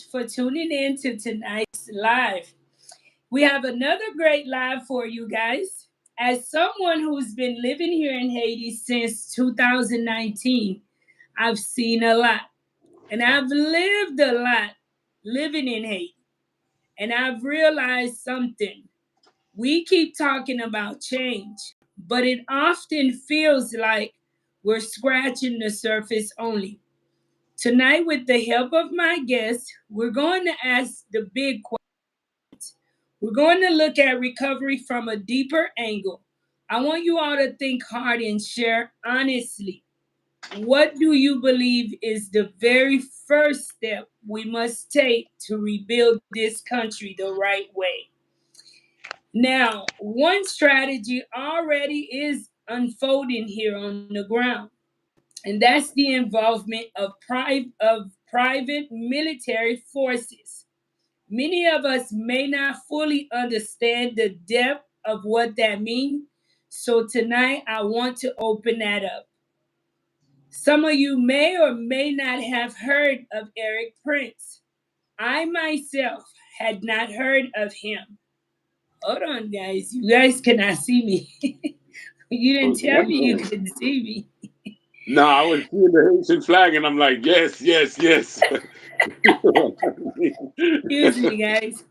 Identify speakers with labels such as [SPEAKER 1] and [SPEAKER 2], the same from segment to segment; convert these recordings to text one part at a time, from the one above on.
[SPEAKER 1] for tuning in to tonight's live. We have another great live for you guys. As someone who's been living here in Haiti since 2019, I've seen a lot and I've lived a lot living in Haiti. And I've realized something. We keep talking about change, but it often feels like we're scratching the surface only. Tonight, with the help of my guests, we're going to ask the big question. We're going to look at recovery from a deeper angle. I want you all to think hard and share honestly. What do you believe is the very first step we must take to rebuild this country the right way? Now, one strategy already is unfolding here on the ground, and that's the involvement of private military forces. Many of us may not fully understand the depth of what that means, so tonight I want to open that up. Some of you may or may not have heard of Eric Prince. I myself had not heard of him. Hold on, guys. You guys cannot see me. You
[SPEAKER 2] I
[SPEAKER 1] didn't
[SPEAKER 2] was
[SPEAKER 1] tell me you
[SPEAKER 2] wondering.
[SPEAKER 1] couldn't see me.
[SPEAKER 2] No, I was seeing the Haitian flag, and I'm like, yes, yes, yes.
[SPEAKER 1] Excuse me, guys.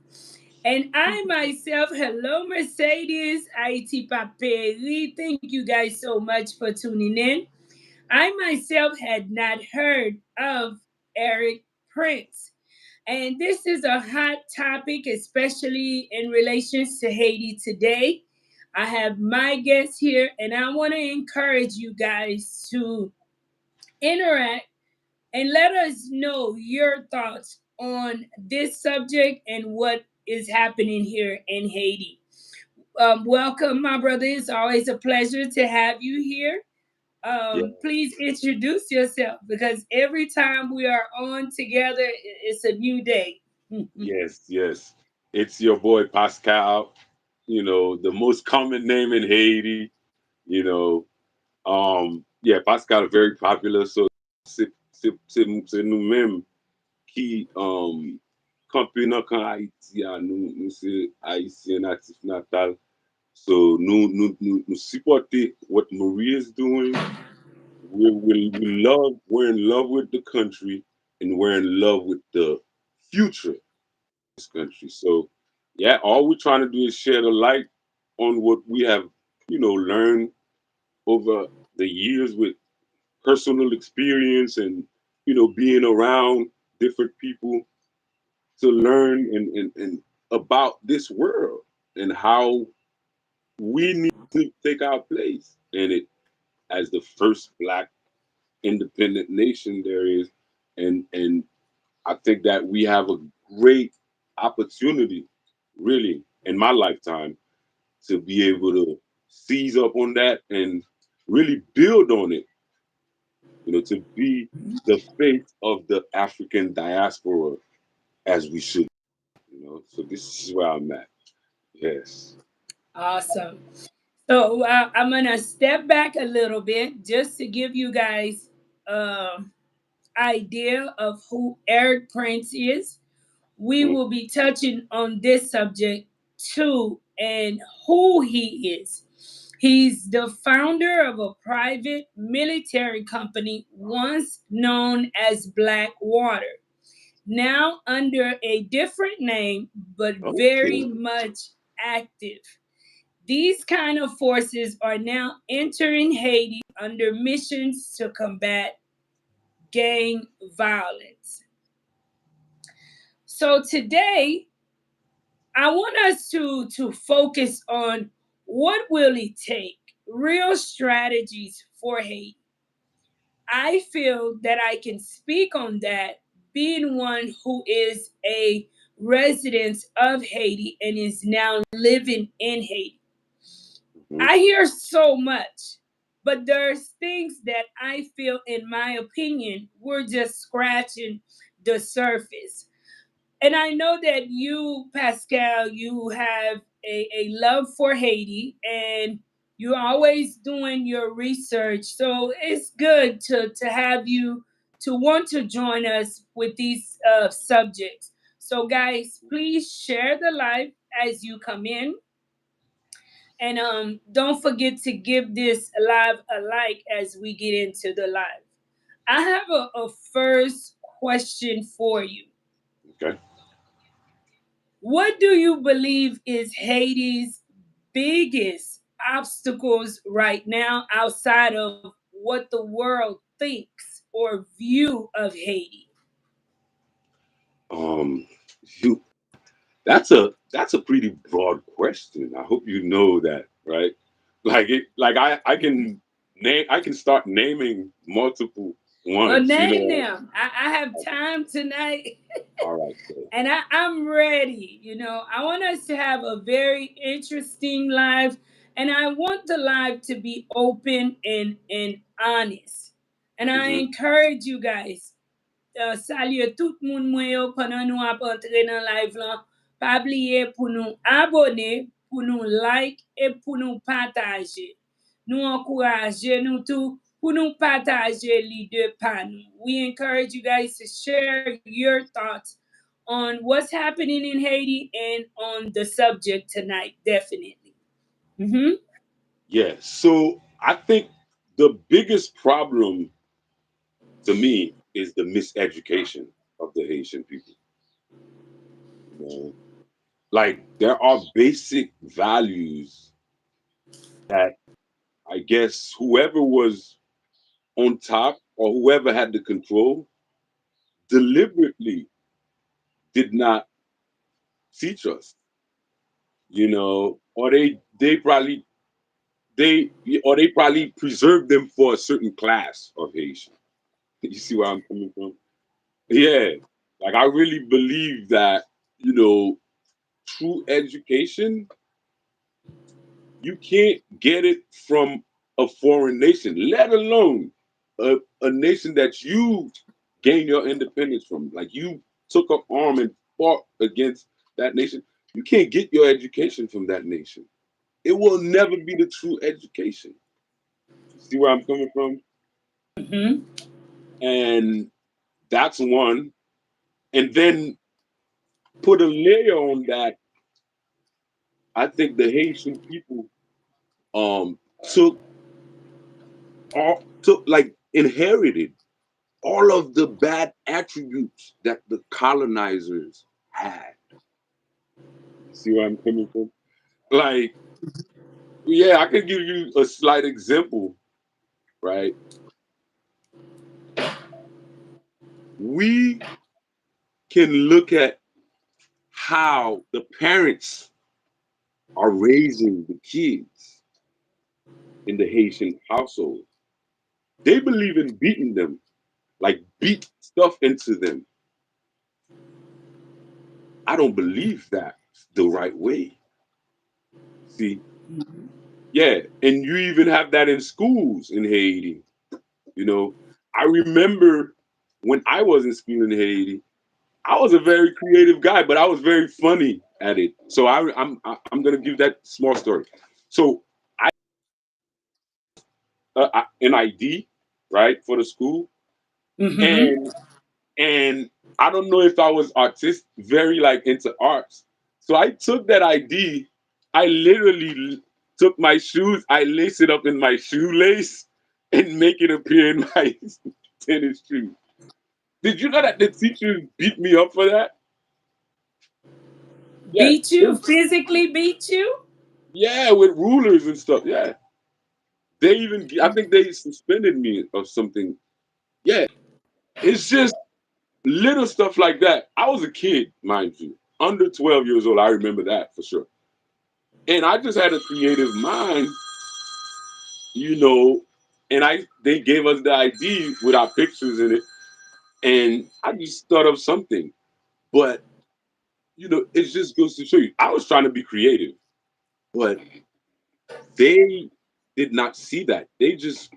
[SPEAKER 1] And I myself, hello, Mercedes, IT Paperi. Thank you guys so much for tuning in. I myself had not heard of Eric Prince. And this is a hot topic, especially in relations to Haiti today. I have my guests here, and I want to encourage you guys to interact and let us know your thoughts on this subject and what is happening here in Haiti. Welcome, my brother. It's always a pleasure to have you here.
[SPEAKER 2] Yeah,
[SPEAKER 1] Please introduce yourself because every time we are on together, it's a new day.
[SPEAKER 2] yes, yes. It's your boy Pascal. The most common name in Haiti. You know, yeah, Pascal is very popular. So c'est nous-mêmes qui campé dans Haïti, nous c'est haïtien natif natal. So nous supporter what Marie is doing. We're in love with the country, and we're in love with the future of this country. So yeah, all we're trying to do is share the light on what we have, learned over the years with personal experience and being around different people to learn and about this world and how we need to take our place in it as the first black independent nation there is. And I think that we have a great opportunity, really, in my lifetime, to be able to seize up on that and really build on it, to be the face of the African diaspora as we should. So this is where I'm at. Yes.
[SPEAKER 1] Awesome. So I'm gonna step back a little bit just to give you guys idea of who Eric Prince is. We
[SPEAKER 2] Mhm.
[SPEAKER 1] will be touching on this subject too and who he is. He's the founder of a private military company once known as Blackwater, now under a different name but very
[SPEAKER 2] Okay.
[SPEAKER 1] much active. These kind of forces are now entering Haiti under missions to combat gang violence. So today, I want us to focus on what will it take, real strategies for Haiti. I feel that I can speak on that being one who is a resident of Haiti and is now living in Haiti.
[SPEAKER 2] Mhm.
[SPEAKER 1] I hear so much, but there's things that I feel, in my opinion, we're just scratching the surface. And I know that you, Pascal, you have a love for Haiti and you're always doing your research. So it's good to have you to want to join us with these subjects. So, guys, please share the live as you come in. And don't forget to give this live a like as we get into the live. I have a first question for you.
[SPEAKER 2] Okay.
[SPEAKER 1] What do you believe is Haiti's biggest obstacles right now outside of what the world thinks or view of Haiti?
[SPEAKER 2] Um, you that's a pretty broad question. I hope you know that, right? I can name I can start naming multiple ones, you
[SPEAKER 1] Name
[SPEAKER 2] know.
[SPEAKER 1] them. I have time tonight.
[SPEAKER 2] All right, so
[SPEAKER 1] And I'm ready. I want us to have a very interesting live, and I want the live to be open and honest. And I
[SPEAKER 2] mhm.
[SPEAKER 1] encourage you guys, salye tout moun mwen yo pendant nou ap entre nan live lan. Pa bliye pou nou abone, pou nou like, et pou nou partager. Nou encourager nou tout pour nous partager les deux panels. We encourage you guys to share your thoughts on what's happening in Haiti and on the subject tonight, definitely. Mm-hmm.
[SPEAKER 2] Yeah. So I think the biggest problem to me is the miseducation of the Haitian people. You know, like there are basic values that I guess whoever was on top or whoever had the control deliberately did not teach us, you know, or they probably preserved them for a certain class of Haitian. You see where I'm coming from? Yeah. Like I really believe that, you know, true education, you can't get it from a foreign nation, let alone a nation that you gained your independence from. Like you took up arm and fought against that nation. You can't get your education from that nation. It will never be the true education. You see where I'm coming from?
[SPEAKER 1] Mm-hmm.
[SPEAKER 2] And that's one. And then put a layer on that. I think the Haitian people um took took like inherited all of the bad attributes that the colonizers had. You see where I'm coming from? Like, yeah, I could give you a slight example, right? We can look at how the parents are raising the kids in the Haitian household. They believe in beating them, like beat stuff into them. I don't believe that's the right way. See, yeah, and you even have that in schools in Haiti. You know, I remember when I was in school in Haiti, I was a very creative guy, but I was very funny at it. So I'm gonna give that small story. So an ID, right, for the school,
[SPEAKER 1] Mm-hmm.
[SPEAKER 2] and and I don't know if I was very like into arts. So I took that ID, I literally took my shoes, I lace it up in my shoelace and make it appear in my tennis shoe. Did you know that the teachers beat me up for that? Yeah.
[SPEAKER 1] Beat you? Physically beat you?
[SPEAKER 2] Yeah, with rulers and stuff. Yeah. I think they suspended me or something. Yeah. It's just little stuff like that. I was a kid, mind you, under 12 years old. I remember that for sure. And I just had a creative mind, you know, and they gave us the ID with our pictures in it. And I just thought of something. But, you know, it just goes to show you. I was trying to be creative, but they did not see that. They just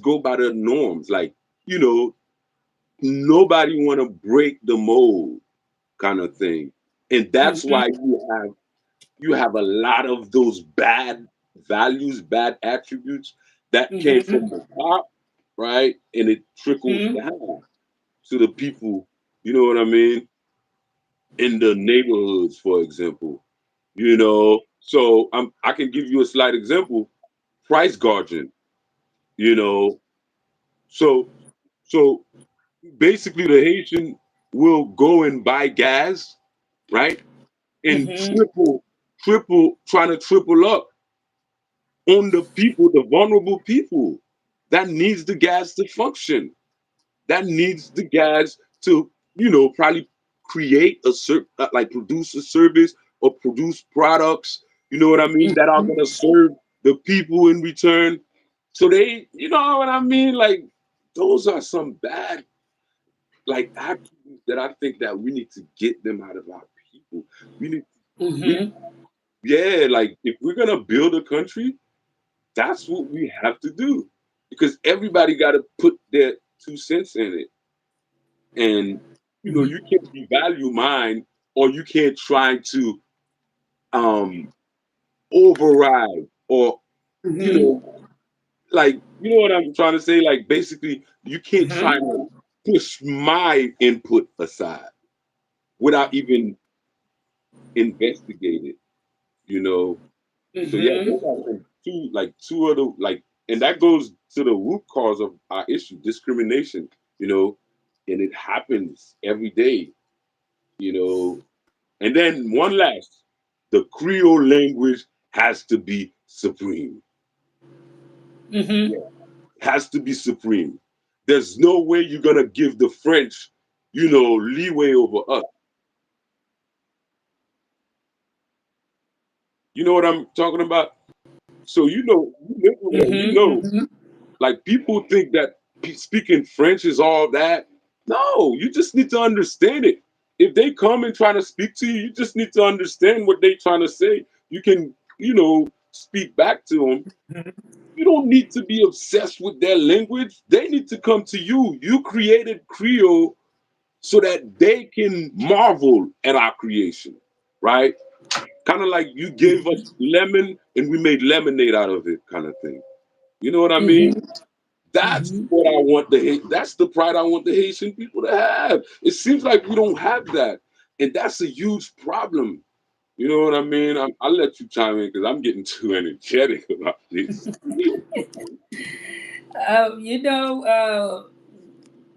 [SPEAKER 2] go by their norms. Like, you know, nobody want to break the mold kind of thing. And that's why
[SPEAKER 1] Mm-hmm.
[SPEAKER 2] you have a lot of those bad values, bad attributes that came from
[SPEAKER 1] Mm-hmm.
[SPEAKER 2] the top. right? And it trickles
[SPEAKER 1] Mm-hmm.
[SPEAKER 2] down to the people, you know what I mean, in the neighborhoods, for example. So I can give you a slight example. Price gouging, you know. So so basically the Haitian will go and buy gas, right? And
[SPEAKER 1] Mm-hmm.
[SPEAKER 2] triple, trying to triple up on the people, the vulnerable people that needs the gas to function, that needs the gas to, probably create like produce a service or produce products, you know what I mean, that are gonna serve the people in return. So they, you know what I mean? Like those are some bad like attributes that I think that we need to get them out of our people. We need we
[SPEAKER 1] Mm-hmm.
[SPEAKER 2] yeah, like if we're gonna build a country, that's what we have to do. Because everybody gotta put their 2 cents in it. And you can't devalue mine, or you can't try to um override, or you
[SPEAKER 1] Mm-hmm.
[SPEAKER 2] know like what I'm trying to say, like basically you can't try
[SPEAKER 1] Mm-hmm.
[SPEAKER 2] to push my input aside without even investigating, you know so yeah, those
[SPEAKER 1] Mm-hmm.
[SPEAKER 2] are some two other, and that goes to the root cause of our issue, discrimination, you know and it happens every day, you know And then one last, the Creole language has to be supreme.
[SPEAKER 1] Mm-hmm.
[SPEAKER 2] Yeah, has to be supreme. There's no way you're gonna give the French, leeway over us. You know what I'm talking about? So you live with us,
[SPEAKER 1] Mm-hmm.
[SPEAKER 2] like people think that speaking French is all that. No, you just need to understand it. If they come and try to speak to you, you just need to understand what they're trying to say. You can, speak back to them. You don't need to be obsessed with their language. They need to come to you. You created Creole so that they can marvel at our creation, right? Kind of like you gave us lemon and we made lemonade out of it, kind of thing. You know what I mean?
[SPEAKER 1] Mm-hmm.
[SPEAKER 2] That's what I want that's the pride I want the Haitian people to have. It seems like we don't have that. And that's a huge problem. You know what I mean? I'll let you chime in because I'm getting too energetic about this.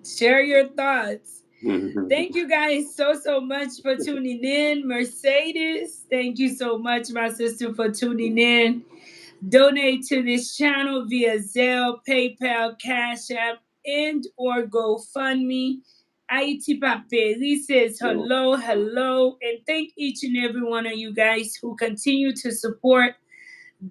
[SPEAKER 1] Share your thoughts. Thank you guys so much for tuning in. Mercedes, thank you so much, my sister, for tuning in. Donate to this channel via Zelle, PayPal, Cash App, and or GoFundMe. Haiti Papeli says
[SPEAKER 2] So,
[SPEAKER 1] hello, and thank each and every one of you guys who continue to support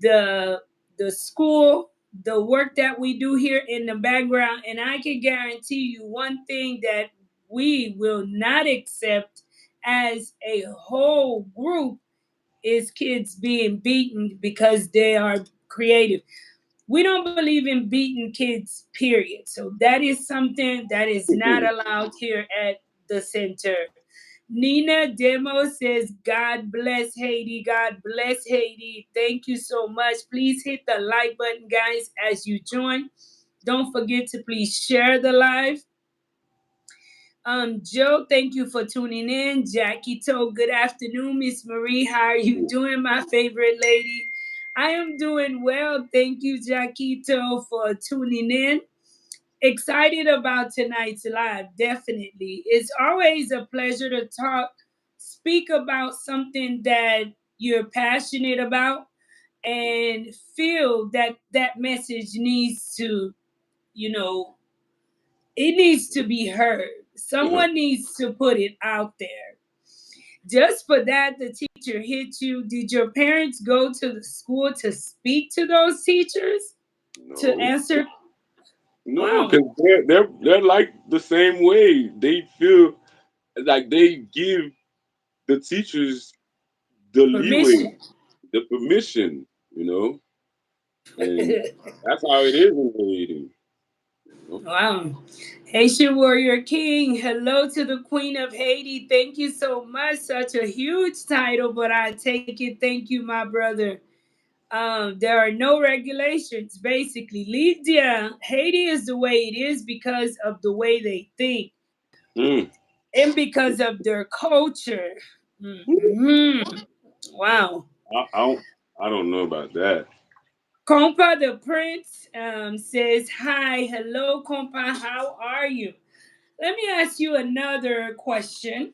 [SPEAKER 1] the the school, the work that we do here in the background. And I can guarantee you one thing that we will not accept as a whole group is kids being beaten because they are creative. We don't believe in beating kids, period. So that is something that is not allowed here at the center. Nina Demo says, God bless Haiti. God bless Haiti. Thank you so much. Please hit the like button, guys, as you join. Don't forget to please share the live. Joe, thank you for tuning in. Jackie Toe, good afternoon. Miss Marie, how are you doing, my favorite lady? I am doing well. Thank you, Jackie Toe, for tuning in. Excited about tonight's live, definitely. It's always a pleasure to speak about something that you're passionate about and feel that that message needs to, you know, it needs to be heard. Someone needs to put it out there. Just for that, the teacher hit you. Did your parents go to the school to speak to those teachers to
[SPEAKER 2] no,
[SPEAKER 1] answer?
[SPEAKER 2] no,
[SPEAKER 1] Wow,
[SPEAKER 2] because they're like the same way. They feel like they give the teachers the leeway,
[SPEAKER 1] permission.
[SPEAKER 2] the permission, and that's how it is in Haiti. You know?
[SPEAKER 1] Wow. Haitian Warrior King, hello to the Queen of Haiti. Thank you so much. Such a huge title, but I take it. Thank you, my brother. There are no regulations. Basically, Lydia, Haiti is the way it is because of the way they think
[SPEAKER 2] Mm.
[SPEAKER 1] and because of their culture. Hmm. Wow.
[SPEAKER 2] I, I don't I don't know about that.
[SPEAKER 1] Compa the Prince says, "Hi, hello, Compa, how are you?" Let me ask you another question,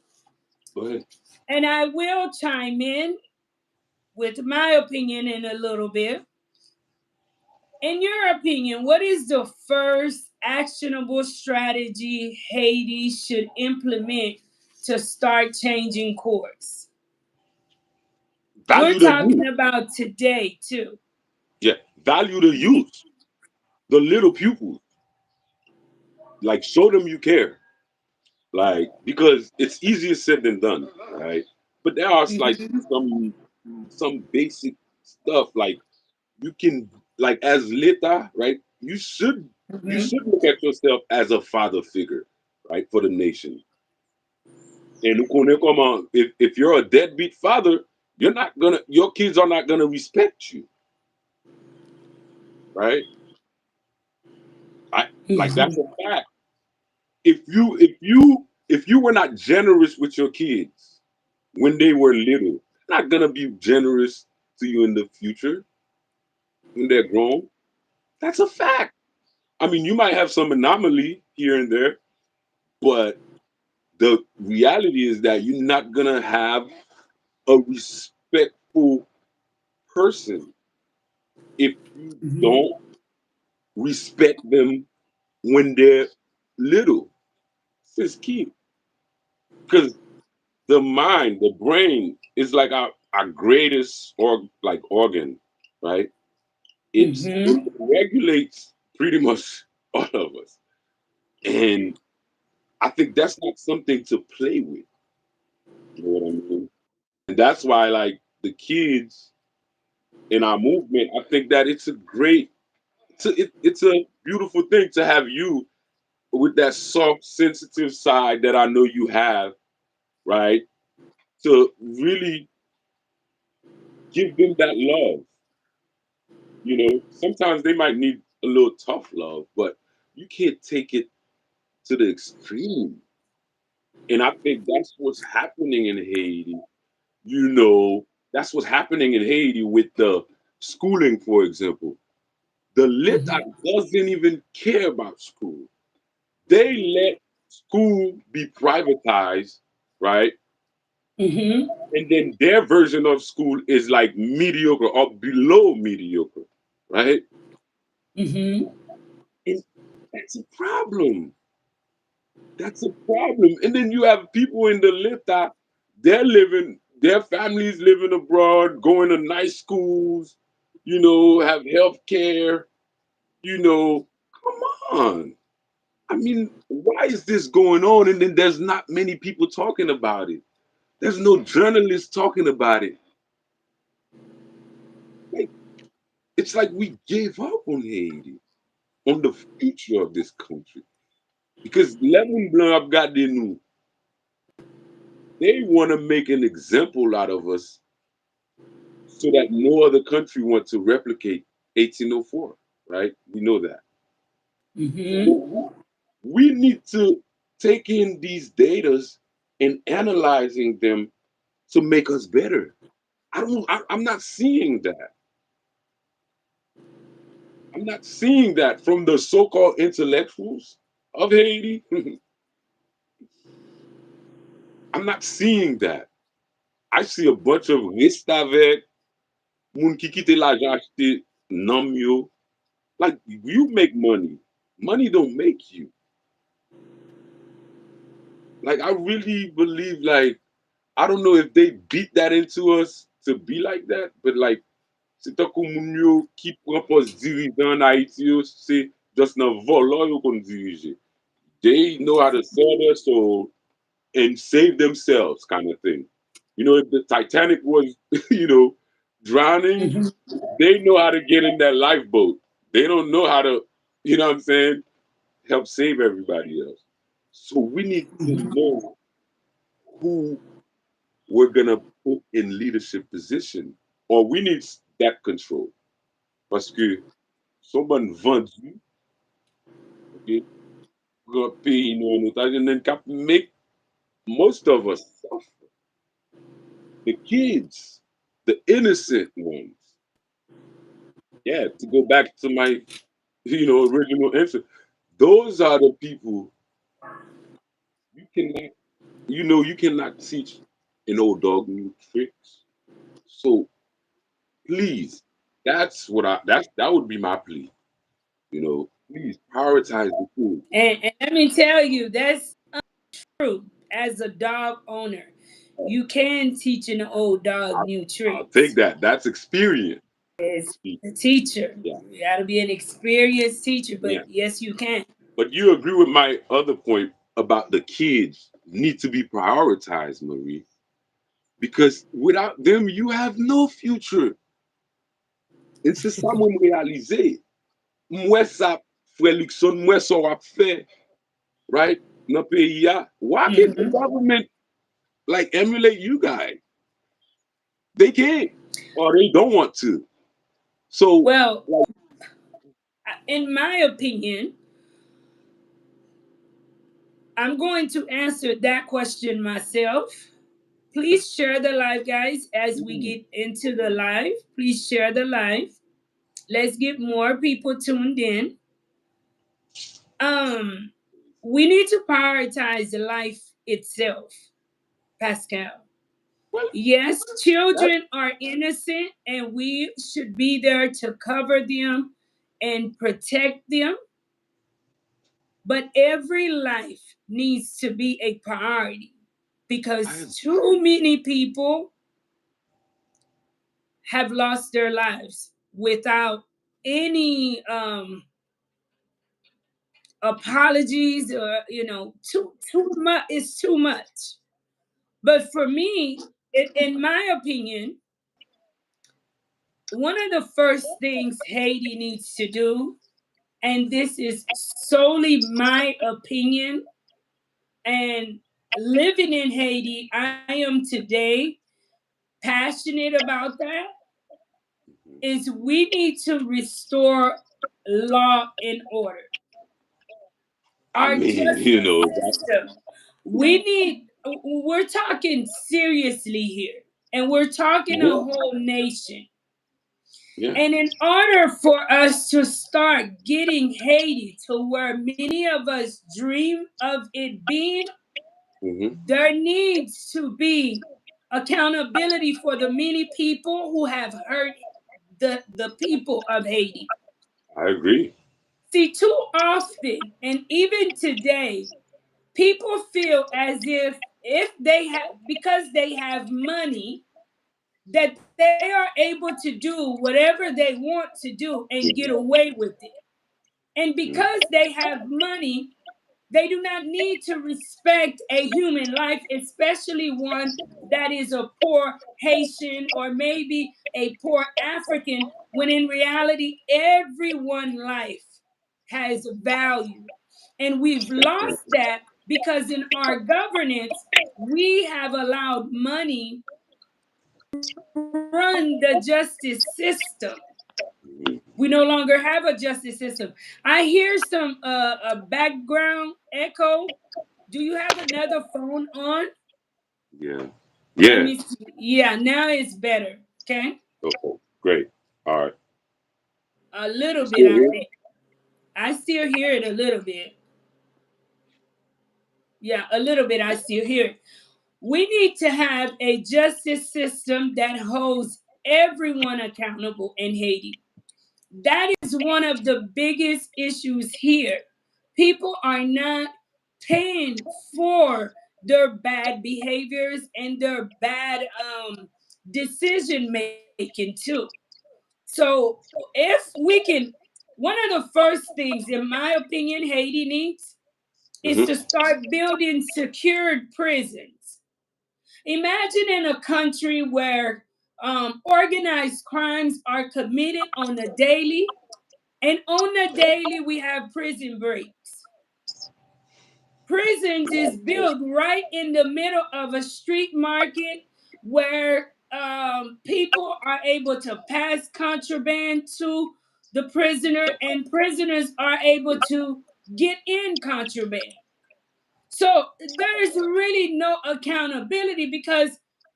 [SPEAKER 2] Go ahead.
[SPEAKER 1] and I will chime in with my opinion in a little bit. In your opinion, what is the first actionable strategy Haiti should implement to start changing course? We're
[SPEAKER 2] Value the
[SPEAKER 1] talking
[SPEAKER 2] youth.
[SPEAKER 1] about today, too.
[SPEAKER 2] Yeah. Value the youth. The little pupils. Like show them you care. Like because it's easier said than done, right? But there are like
[SPEAKER 1] Mm-hmm.
[SPEAKER 2] some basic stuff like you can like as Leta, right? You
[SPEAKER 1] Mm-hmm.
[SPEAKER 2] should look at yourself as a father figure, right, for the nation. And if you're a deadbeat father, your kids are not gonna respect you, right? I like that's a fact. If you were not generous with your kids when they were little, they're not gonna be generous to you in the future when they're grown. That's a fact. I mean, you might have some anomaly here and there, but the reality is that you're not gonna have a respectful person if you
[SPEAKER 1] Mm-hmm.
[SPEAKER 2] don't respect them when they're little. This is key because the mind, the brain, is like our greatest organ, right? It
[SPEAKER 1] Mm-hmm.
[SPEAKER 2] regulates pretty much all of us, and I think that's not something to play with. You know what I mean? And that's why, like the kids in our movement, I think that it's a beautiful thing to have you with that soft, sensitive side that I know you have, right? To really give them that love. Sometimes they might need a little tough love, but you can't take it to the extreme. And I think that's what's happening in Haiti. That's what's happening in Haiti with the schooling, for example. The Lita
[SPEAKER 1] Mm-hmm.
[SPEAKER 2] doesn't even care about school. They let school be privatized, right?
[SPEAKER 1] Mm-hmm.
[SPEAKER 2] And then their version of school is like mediocre or below mediocre, right?
[SPEAKER 1] Mm-hmm.
[SPEAKER 2] And that's a problem. That's a problem. And then you have people in the Lita, their families living abroad, going to nice schools, have health care, come on. I mean, why is this going on? And then there's not many people talking about it. There's no journalists talking about it. Like, it's like we gave up on Haiti, on the future of this country. Because Lemon Blanc got the new. They want to make an example out of us so that no other country wants to replicate 1804, right? We know that.
[SPEAKER 1] Mm-hmm.
[SPEAKER 2] So we need to take in these datas and analyzing them to make us better. I'm not seeing that. I'm not seeing that from the so-called intellectuals of Haiti. I'm not seeing that. I see a bunch of risk avec, moun ki kite l'argent achete nam yo. Like you make money. Money don't make you. Like I really believe I don't know if they beat that into us to be like that, but like c'est tant que moun yo qui propose dirigeant en Haïti yo, c'est just nan volant yo kon dirige. They know how to sell their soul and save themselves kind of thing. If the Titanic was, drowning,
[SPEAKER 1] Mm-hmm.
[SPEAKER 2] they know how to get in that lifeboat. They don't know how to, what I'm saying, help save everybody else. So we need to know who we're gonna put in leadership position, or we need that control. Parce que someone vendu, okay, gonna pay in otage and then cap make most of us suffer. The kids, the innocent ones. Yeah, to go back to my original answer, those are the people you cannot you cannot teach an old dog new tricks. So please, that would be my plea. Please prioritize the kids.
[SPEAKER 1] And let me tell you, that's true. As a dog owner, you can teach an old dog
[SPEAKER 2] I,
[SPEAKER 1] new
[SPEAKER 2] I'll take
[SPEAKER 1] tricks.
[SPEAKER 2] that. That's experience.
[SPEAKER 1] As a teacher,
[SPEAKER 2] Yeah,
[SPEAKER 1] you got to be an experienced teacher,
[SPEAKER 2] yeah.
[SPEAKER 1] but yes, you can.
[SPEAKER 2] But you agree with my other point about the kids need to be prioritized, Marie, because without them, you have no future. Et c'est ça moi réalisé. Moi ça, frère Luxon, moi ça wap fait, right? Dans pays ya. Why can't the
[SPEAKER 1] Hmm.
[SPEAKER 2] government like emulate you guys? They can't, or they don't want to. So,
[SPEAKER 1] Well,
[SPEAKER 2] like,
[SPEAKER 1] in my opinion, I'm going to answer that question myself. Please share the live, guys, as we
[SPEAKER 2] mm,
[SPEAKER 1] get into the live. Please share the live. Let's get more people tuned in. Um, we need to prioritize life itself, Pascal.
[SPEAKER 2] well,
[SPEAKER 1] Yes,
[SPEAKER 2] that,
[SPEAKER 1] children are innocent and we should be there to cover them and protect them, but every life needs to be a priority
[SPEAKER 2] I,
[SPEAKER 1] because too many people have lost their lives without any apologies, or too much. It's too much. But for me, in my opinion, one of the first things Haiti needs to do, and this is solely my opinion, and living in Haiti, I am today passionate about that, is we need to restore law and order.
[SPEAKER 2] I
[SPEAKER 1] Our
[SPEAKER 2] mean,
[SPEAKER 1] justice
[SPEAKER 2] that,
[SPEAKER 1] system. We're talking seriously here, and we're talking a
[SPEAKER 2] yeah,
[SPEAKER 1] whole nation.
[SPEAKER 2] yeah,
[SPEAKER 1] And in order for us to start getting Haiti to where many of us dream of it being,
[SPEAKER 2] hmm
[SPEAKER 1] there needs to be accountability for the many people who have hurt the people of Haiti.
[SPEAKER 2] I agree.
[SPEAKER 1] See, too often, and even today, people feel as if they have, because they have money, that they are able to do whatever they want to do and get
[SPEAKER 2] hmm
[SPEAKER 1] away with it. And
[SPEAKER 2] hmm
[SPEAKER 1] because they have money, they do not need to respect a human life, especially one that is a poor Haitian or maybe a poor African, when in reality, everyone life has value. And we've lost that because in our governance, we have allowed money run the justice system. We no longer have a justice system. I hear some a background echo. Do you have another phone on?
[SPEAKER 2] Yeah,
[SPEAKER 1] Let
[SPEAKER 2] yeah.
[SPEAKER 1] me see. Yeah, now it's better. Okay,
[SPEAKER 2] Okay, great. All right.
[SPEAKER 1] a little
[SPEAKER 2] You
[SPEAKER 1] bit.
[SPEAKER 2] still
[SPEAKER 1] I
[SPEAKER 2] here?
[SPEAKER 1] think I still hear it a little bit. Yeah, a little bit. I still hear it. We need to have a justice system that holds everyone accountable in Haiti. That is one of the biggest issues here. People are not paying for their bad behaviors and their bad decision making too. So if we can, one of the first things, in my opinion, Haiti needs is to
[SPEAKER 2] hmm
[SPEAKER 1] start building secured prisons. Imagine in a country where organized crimes are committed on a daily, and on the daily, we have prison breaks. Prisons is built right in the middle of a street market where people are able to pass contraband to the prisoner, and prisoners are able to get in contraband. So there is really no accountability because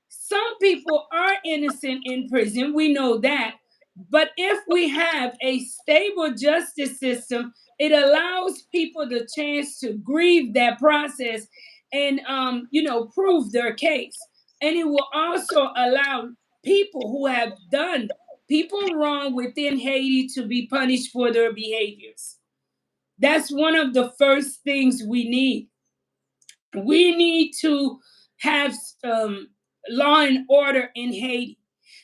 [SPEAKER 1] some people are innocent in prison. We know that. But if we have a stable justice system, it allows people the chance to grieve that process and, prove their case. And it will also allow people who have done people wrong within Haiti to be punished for their behaviors. That's one of the first things we need. We need to have law and order in Haiti,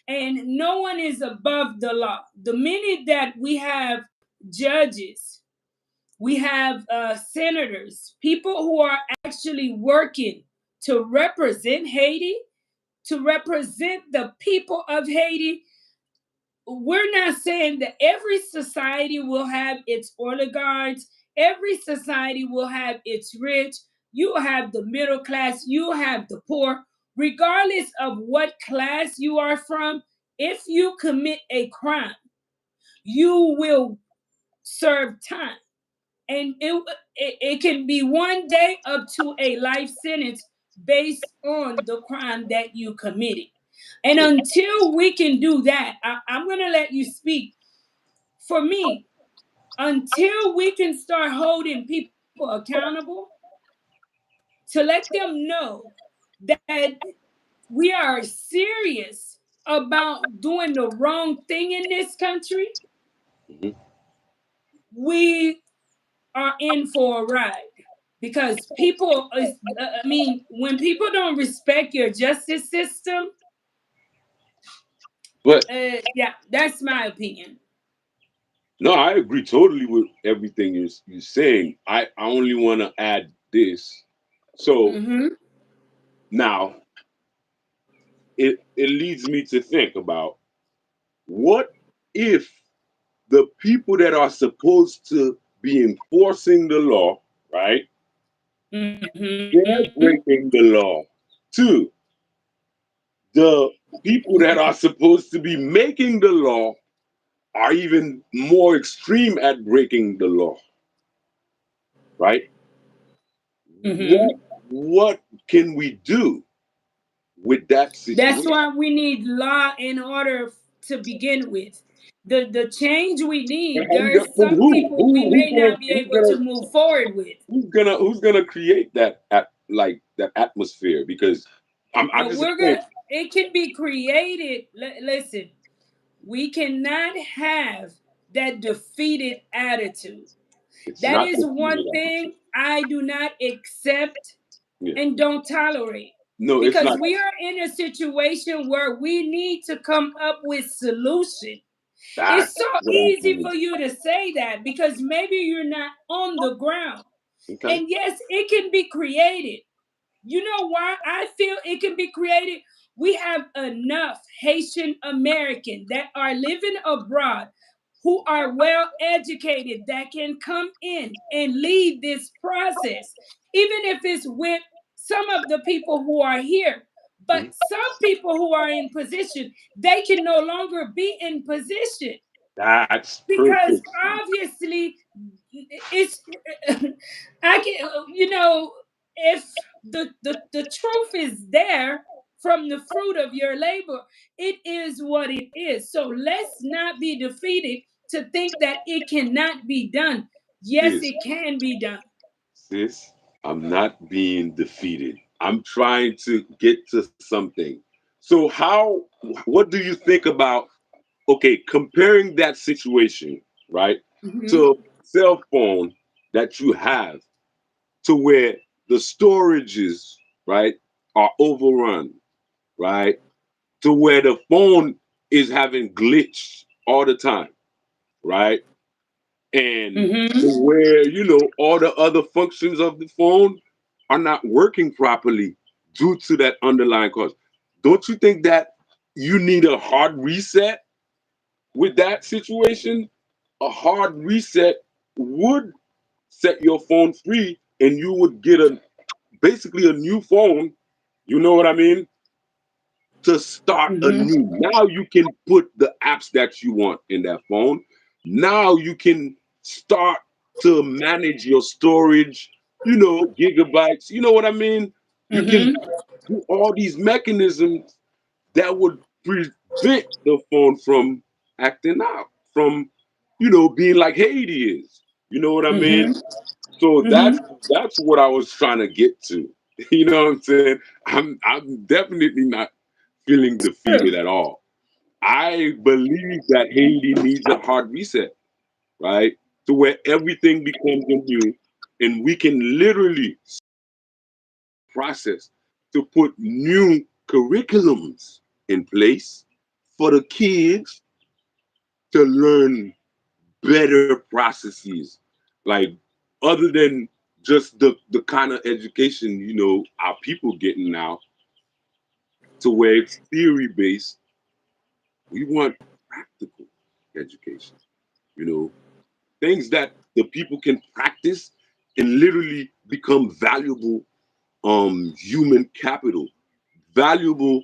[SPEAKER 1] and no one is above the law. The minute that we have judges, we have senators, people who are actually working to represent Haiti, to represent the people of Haiti. We're not saying that every society will have its oligarchs, every society will have its rich, you have the middle class, you have the poor. Regardless of what class you are from, if you commit a crime, you will serve time. And it can be 1 day up to a life sentence based on the crime that you committed. And until we can do that, I'm going to let you speak. For me, until we can start holding people accountable to let them know that we are serious about doing the wrong thing in this country,
[SPEAKER 2] Mhm.
[SPEAKER 1] we are in for a ride. Because people, when people don't respect your justice system,
[SPEAKER 2] But
[SPEAKER 1] yeah, that's my opinion.
[SPEAKER 2] no, I agree totally with everything you're saying. I only want to add this. So
[SPEAKER 1] Mm-hmm.
[SPEAKER 2] now it leads me to think about what if the people that are supposed to be enforcing the law, right? They're
[SPEAKER 1] Mm-hmm.
[SPEAKER 2] breaking the law. Two, the people that are supposed to be making the law are even more extreme at breaking the law, right?
[SPEAKER 1] Mm-hmm.
[SPEAKER 2] What can we do with that
[SPEAKER 1] That's
[SPEAKER 2] situation?
[SPEAKER 1] why we need law in order to begin with. The change we need, there are
[SPEAKER 2] From
[SPEAKER 1] some
[SPEAKER 2] who?
[SPEAKER 1] people we may not be
[SPEAKER 2] Who's
[SPEAKER 1] able to
[SPEAKER 2] gonna
[SPEAKER 1] move forward with.
[SPEAKER 2] who's gonna create that like that atmosphere? Because I'm
[SPEAKER 1] No,
[SPEAKER 2] just
[SPEAKER 1] we're
[SPEAKER 2] saying
[SPEAKER 1] gonna. It can be created. Listen, we cannot have that defeated attitude.
[SPEAKER 2] it's
[SPEAKER 1] That
[SPEAKER 2] not
[SPEAKER 1] is
[SPEAKER 2] the
[SPEAKER 1] one
[SPEAKER 2] female
[SPEAKER 1] thing I do not accept
[SPEAKER 2] yeah.
[SPEAKER 1] and don't tolerate.
[SPEAKER 2] No, it's
[SPEAKER 1] Because
[SPEAKER 2] not.
[SPEAKER 1] we are in a situation where we need to come up with solution. It's so
[SPEAKER 2] That's what I'm
[SPEAKER 1] easy
[SPEAKER 2] saying.
[SPEAKER 1] for you to say that because maybe you're not on the ground.
[SPEAKER 2] Okay.
[SPEAKER 1] And yes, it can be created. You know why I feel it can be created? We have enough Haitian American that are living abroad who are well educated that can come in and lead this process, even if it's with some of the people who are here. But
[SPEAKER 2] Mhm.
[SPEAKER 1] some people who are in position, they can no longer be in position
[SPEAKER 2] That's
[SPEAKER 1] because
[SPEAKER 2] perfect.
[SPEAKER 1] obviously it's I can if the truth is there from the fruit of your labor, it is what it is. So let's not be defeated to think that it cannot be done. Yes,
[SPEAKER 2] Sis,
[SPEAKER 1] it can be done.
[SPEAKER 2] sis, I'm not being defeated. I'm trying to get to something. So what do you think about, okay, comparing that situation, right,
[SPEAKER 1] Hmm.
[SPEAKER 2] to cell phone that you have to where the storages, right, are overrun, right, to where the phone is having glitch all the time, right? And to
[SPEAKER 1] Hmm.
[SPEAKER 2] where, all the other functions of the phone are not working properly due to that underlying cause. Don't you think that you need a hard reset with that situation? A hard reset would set your phone free and you would get basically a new phone. You know what I mean? to start
[SPEAKER 1] Mm-hmm.
[SPEAKER 2] anew. Now you can put the apps that you want in that phone. Now you can start to manage your storage, gigabytes. You know what I mean? You can
[SPEAKER 1] Mm-hmm.
[SPEAKER 2] do all these mechanisms that would prevent the phone from acting out, from, being like Haiti is. You know what I mean?
[SPEAKER 1] Mm-hmm.
[SPEAKER 2] So that's
[SPEAKER 1] Mm-hmm.
[SPEAKER 2] that's what I was trying to get to. You know what I'm saying? I'm definitely not feeling defeated
[SPEAKER 1] True.
[SPEAKER 2] at all. I believe that Haiti needs a hard reset, right? To where everything becomes anew and we can literally process to put new curriculums in place for the kids to learn better processes. Like other than just the kind of education, our people getting now to where it's theory based, we want practical education, you know, things that the people can practice and literally become valuable human capital, valuable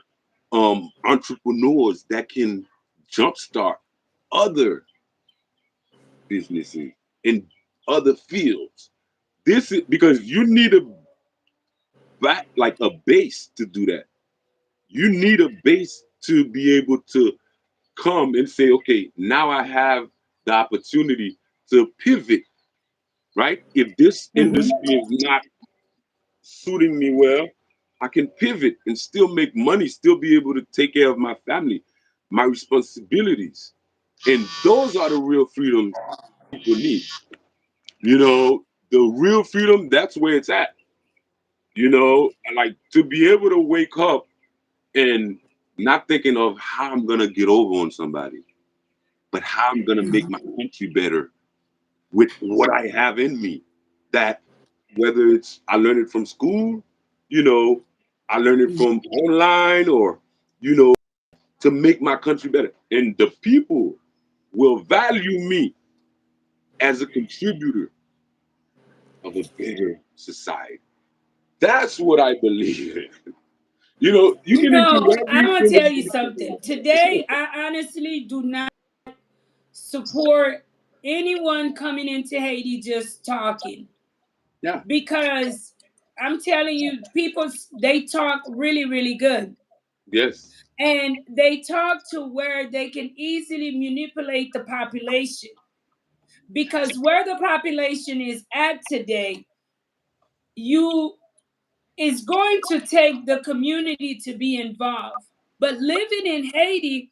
[SPEAKER 2] entrepreneurs that can jumpstart other businesses in other fields. This is because you need a back like a base to do that. You need a base to be able to come and say, okay, now I have the opportunity to pivot, right? If this industry
[SPEAKER 1] Mm-hmm.
[SPEAKER 2] is not suiting me well, I can pivot and still make money, still be able to take care of my family, my responsibilities. And those are the real freedoms people need. The real freedom, that's where it's at. Like to be able to wake up and not thinking of how I'm gonna get over on somebody, but how I'm gonna make my country better with what I have in me. That whether it's I learned it from school, you know, I learned it from online, or you know, to make my country better. And the people will value me as a contributor of a bigger society. That's what I believe in. You get into
[SPEAKER 1] I'm
[SPEAKER 2] every
[SPEAKER 1] gonna tell you something. Today, I honestly do not support anyone coming into Haiti just talking
[SPEAKER 2] yeah,
[SPEAKER 1] because I'm telling you, people they talk really, really good,
[SPEAKER 2] yes,
[SPEAKER 1] and they talk to where they can easily manipulate the population because where the population is at today, you is going to take the community to be involved. But living in Haiti,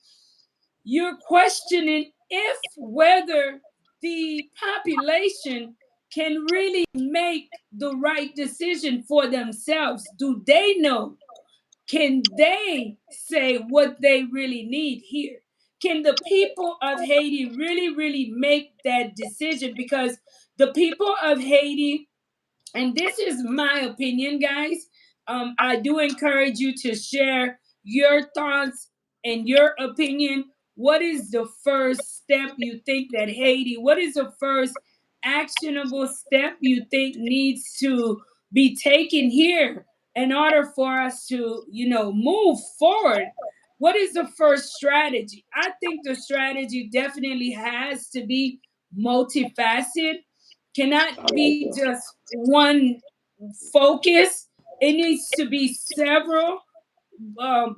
[SPEAKER 1] you're questioning if whether the population can really make the right decision for themselves. Do they know? Can they say what they really need here? Can the people of Haiti really, really make that decision? Because the people of Haiti, and this is my opinion, guys. I do encourage you to share your thoughts and your opinion. What is the first step you think that Haiti, what is the first actionable step you think needs to be taken here in order for us to, move forward? What is the first strategy? I think the strategy definitely has to be multifaceted, cannot
[SPEAKER 2] I like
[SPEAKER 1] be
[SPEAKER 2] that.
[SPEAKER 1] just one focus. It needs to be several um,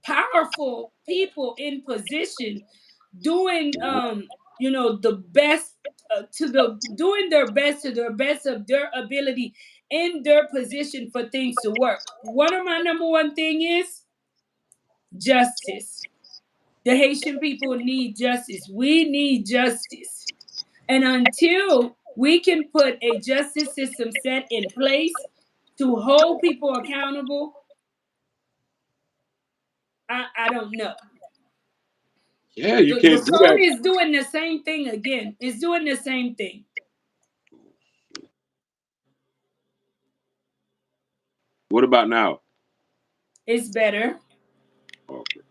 [SPEAKER 1] powerful people in position doing, the best to the doing their best to the best of their ability in their position for things to work. One of my number one thing is justice. The Haitian people need justice. We need justice. And until we can put a justice system set in place to hold people accountable, I don't know.
[SPEAKER 2] Yeah, you
[SPEAKER 1] The
[SPEAKER 2] can't do
[SPEAKER 1] phone
[SPEAKER 2] that.
[SPEAKER 1] is doing the same thing again. It's doing the same thing.
[SPEAKER 2] What about now?
[SPEAKER 1] It's better.
[SPEAKER 2] Okay,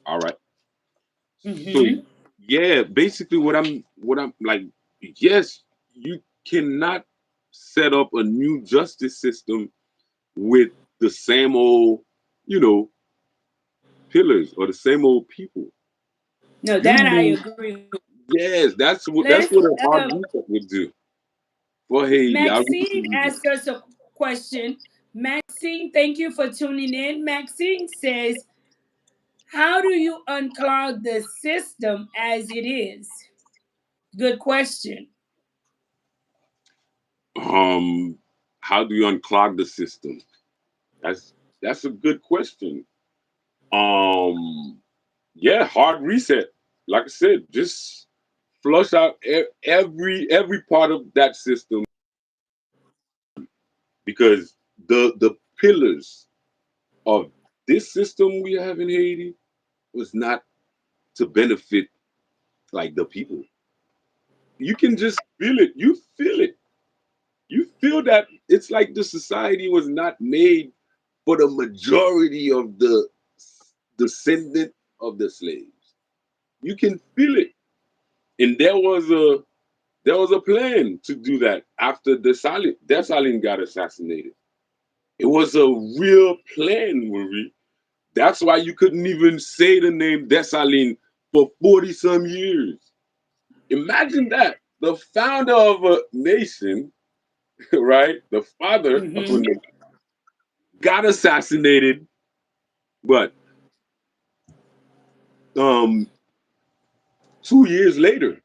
[SPEAKER 2] all right. So
[SPEAKER 1] Mm-hmm.
[SPEAKER 2] yeah, basically what I'm like, yes, you cannot set up a new justice system with the same old, you know, pillars or the same old people.
[SPEAKER 1] No,
[SPEAKER 2] You
[SPEAKER 1] that I
[SPEAKER 2] move,
[SPEAKER 1] agree with.
[SPEAKER 2] yes,
[SPEAKER 1] Let's
[SPEAKER 2] that's what a hard reset would do for Haiti. I really
[SPEAKER 1] Maxine
[SPEAKER 2] believe it.
[SPEAKER 1] asked us a question. Maxine, thank you for tuning in. Maxine says, how do you unclog the system as it is? Good question.
[SPEAKER 2] Um, how do you unclog the system? That's that's a good question. Um, yeah, hard reset. Like I said, just flush out every part of that system because the pillars of this system we have in Haiti was not to benefit like the people. You can just feel it. You feel it. You feel that it's like the society was not made for the majority of the descendant of the slaves. You can feel it. And there was a plan to do that after Dessalines got assassinated. It was a real plan, Marie. That's why you couldn't even say the name Dessalines for 40 some years. Imagine that. The founder of a nation, right? The father of a
[SPEAKER 1] Mm-hmm.
[SPEAKER 2] nation got assassinated, but um 2 years later,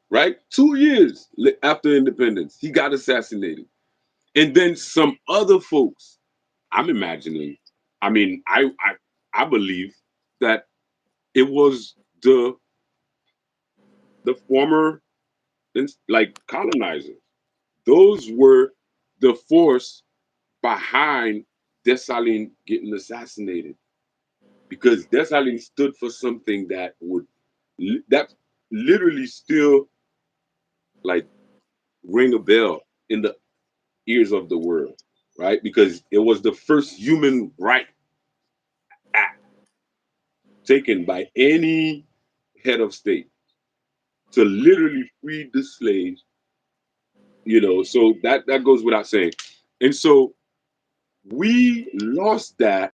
[SPEAKER 2] right? 2 years after independence, he got assassinated. And then some other folks, I'm imagining, I mean, I believe that it was the former like colonizers. Those were the force behind Dessalines getting assassinated because Dessalines stood for something that literally still like ring a bell in the ears of the world, right? Because it was the first human right act taken by any head of state to literally free the slaves, so that goes without saying. And so we lost that.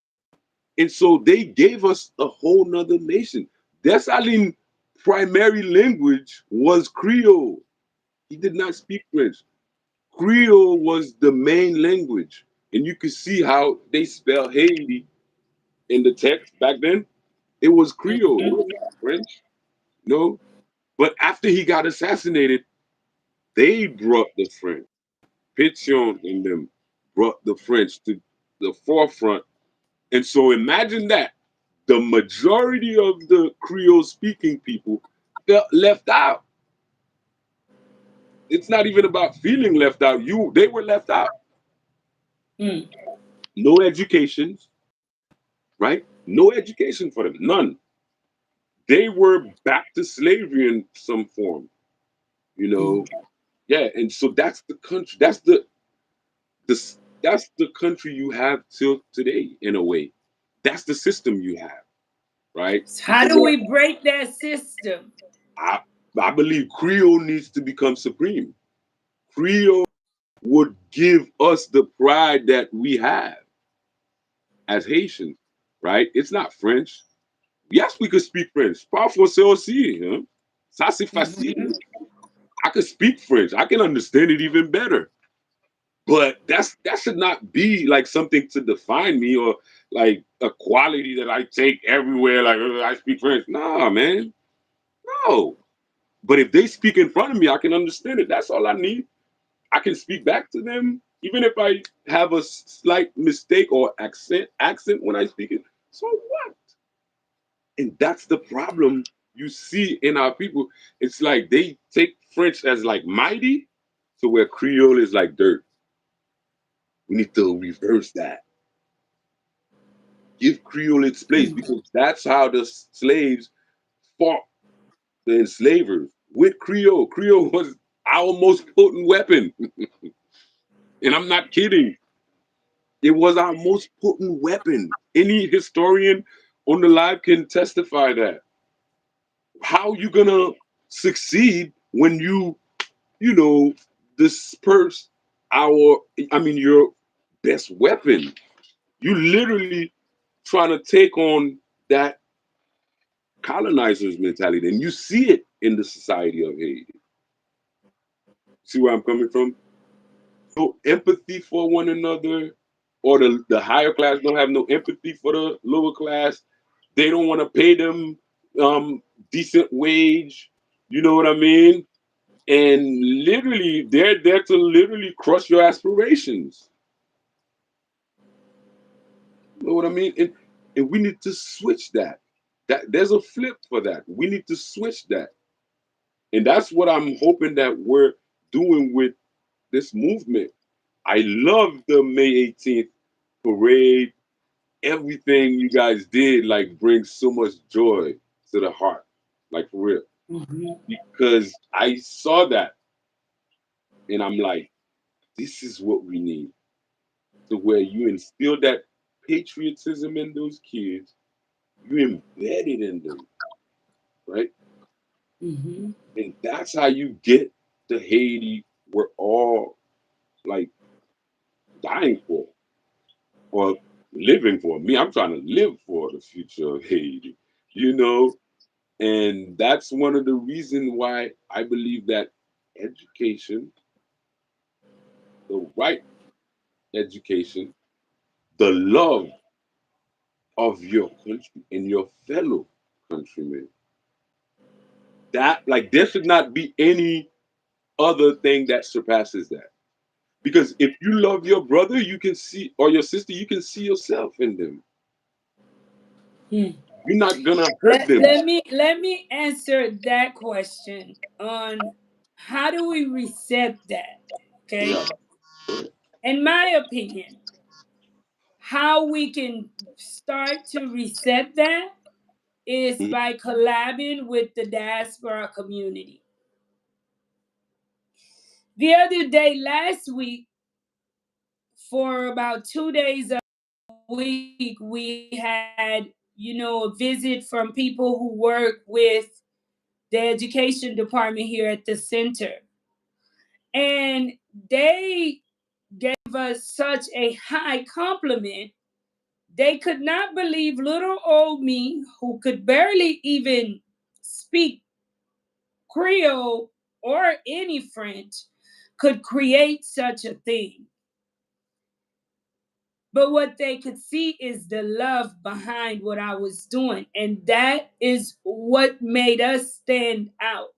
[SPEAKER 2] And so they gave us a whole nother nation. Dessalines' primary language was Creole. He did not speak French. Creole was the main language. And you could see how they spell Haiti in the text back then. It was Creole. It was not French. No. But after he got assassinated, they brought the French. Pétion and them brought the French to the forefront. And so imagine that the majority of the Creole speaking people felt left out. It's not even about feeling left out. They were left out.
[SPEAKER 1] Mm.
[SPEAKER 2] No education, right? No education for them. None. They were back to slavery in some form, you know.
[SPEAKER 1] Mm.
[SPEAKER 2] Yeah, and so that's the country. That's the country you have till today in a way. That's the system you have, right?
[SPEAKER 1] So how do
[SPEAKER 2] Where
[SPEAKER 1] we break that system?
[SPEAKER 2] I I believe Creole needs to become supreme. Creole would give us the pride that we have as Haitians, right? It's not French. Yes, we could speak French. Parfois c'est aussi, hein? Ça c'est facile.
[SPEAKER 1] Mm-hmm.
[SPEAKER 2] I could speak French. I can understand it even better. But that should not be like something to define me or like a quality that I take everywhere. Like I speak French. Nah, man. No. But if they speak in front of me, I can understand it. That's all I need. I can speak back to them, even if I have a slight mistake or accent when I speak it. So what? And that's the problem you see in our people. It's like they take French as like mighty, so where Creole is like dirt. We need to reverse that. Give Creole its place because that's how the slaves fought the enslavers with Creole. Creole was our most potent weapon. And I'm not kidding. It was our most potent weapon. Any historian on the live can testify that. How you gonna succeed when you know, disperse your best weapon? You literally trying to take on that colonizer's mentality, and you see it in the society of Haiti. See where I'm coming from? No empathy for one another, or the higher class don't have no empathy for the lower class. They don't want to pay them decent wage. You know what I mean? And literally, they're there to literally crush your aspirations. You know what I mean? And we need to switch that. That there's a flip for that. We need to switch that. And that's what I'm hoping that we're doing with this movement. I love the May 18th parade. Everything you guys did like brings so much joy to the heart. Like for real.
[SPEAKER 1] Mhm.
[SPEAKER 2] Because I saw that and I'm like, this is what we need. To where you instill that patriotism in those kids, you embed it in them, right?
[SPEAKER 1] Mhm.
[SPEAKER 2] And that's how you get to Haiti we're all like dying for or living for. Me, I'm trying to live for the future of Haiti, you know? And that's one of the reasons why I believe that education, the right education, the love of your country and your fellow countrymen, that like there should not be any other thing that surpasses that. Because if you love your brother, you can see, or your sister, you can see yourself in them.
[SPEAKER 1] Hmm.
[SPEAKER 2] You're not gonna hurt
[SPEAKER 1] Let,
[SPEAKER 2] them.
[SPEAKER 1] let me let me answer that question on how do we reset that? Okay.
[SPEAKER 2] Yeah.
[SPEAKER 1] In my opinion, how we can start to reset that is
[SPEAKER 2] Mhm.
[SPEAKER 1] by collabing with the diaspora community. The other day, last week, for about 2 days a week, we had, a visit from people who work with the education department here at the center. And they gave us such a high compliment. They could not believe little old me, who could barely even speak Creole or any French, could create such a thing. But what they could see is the love behind what I was doing. And that is what made us stand out.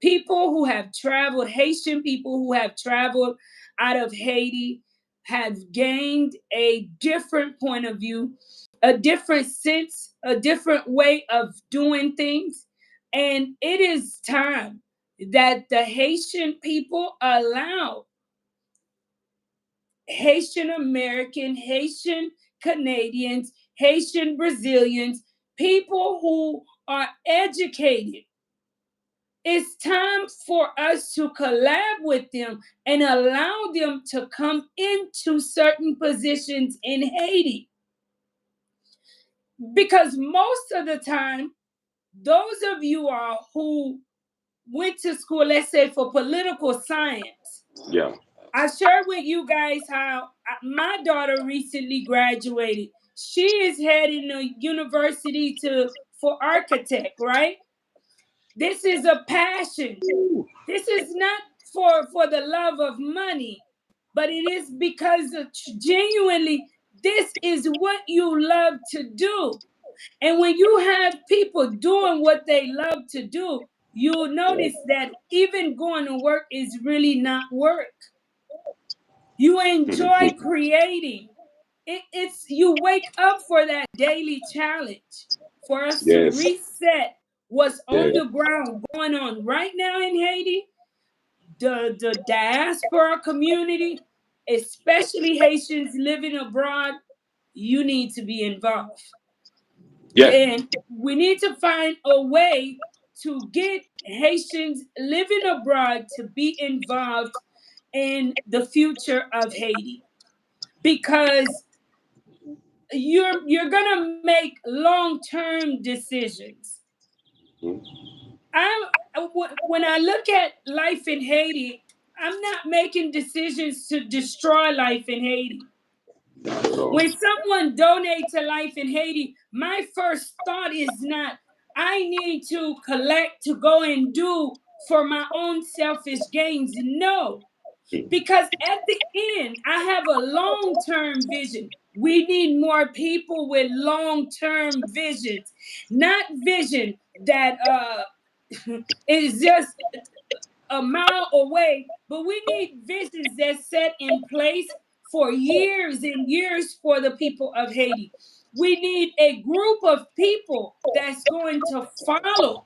[SPEAKER 1] People who have traveled, Haitian people who have traveled out of Haiti, have gained a different point of view, a different sense, a different way of doing things. And it is time that the Haitian people allow Haitian American, Haitian Canadians, Haitian Brazilians, people who are educated. It's time for us to collab with them and allow them to come into certain positions in Haiti. Because most of the time, those of you all who went to school, let's say for political science,
[SPEAKER 2] Yeah.
[SPEAKER 1] I shared with you guys how my daughter recently graduated. She is heading to university to for architect, right? This is a passion. This is not for the love of money, but it is because of genuinely this is what you love to do. And when you have people doing what they love to do, you'll notice that even going to work is really not work. You enjoy creating. It's you wake up for that daily challenge for us to
[SPEAKER 2] Yes.
[SPEAKER 1] reset what's on
[SPEAKER 2] Yeah.
[SPEAKER 1] the ground going on right now in Haiti, the diaspora community, especially Haitians living abroad. You need to be involved.
[SPEAKER 2] Yes.
[SPEAKER 1] And we need to find a way to get Haitians living abroad to be involved in the future of Haiti, because you're gonna make long-term decisions.
[SPEAKER 2] Mhm.
[SPEAKER 1] I'm when I look at life in Haiti, I'm not making decisions to destroy life in Haiti.
[SPEAKER 2] Not at all.
[SPEAKER 1] When someone donates to Life in Haiti, my first thought is not, I need to collect to go and do for my own selfish gains. No, because at the end, I have a long term vision. We need more people with long term visions, not vision that is just a mile away, but we need visions that set in place for years and years for the people of Haiti. We need a group of people that's going to follow,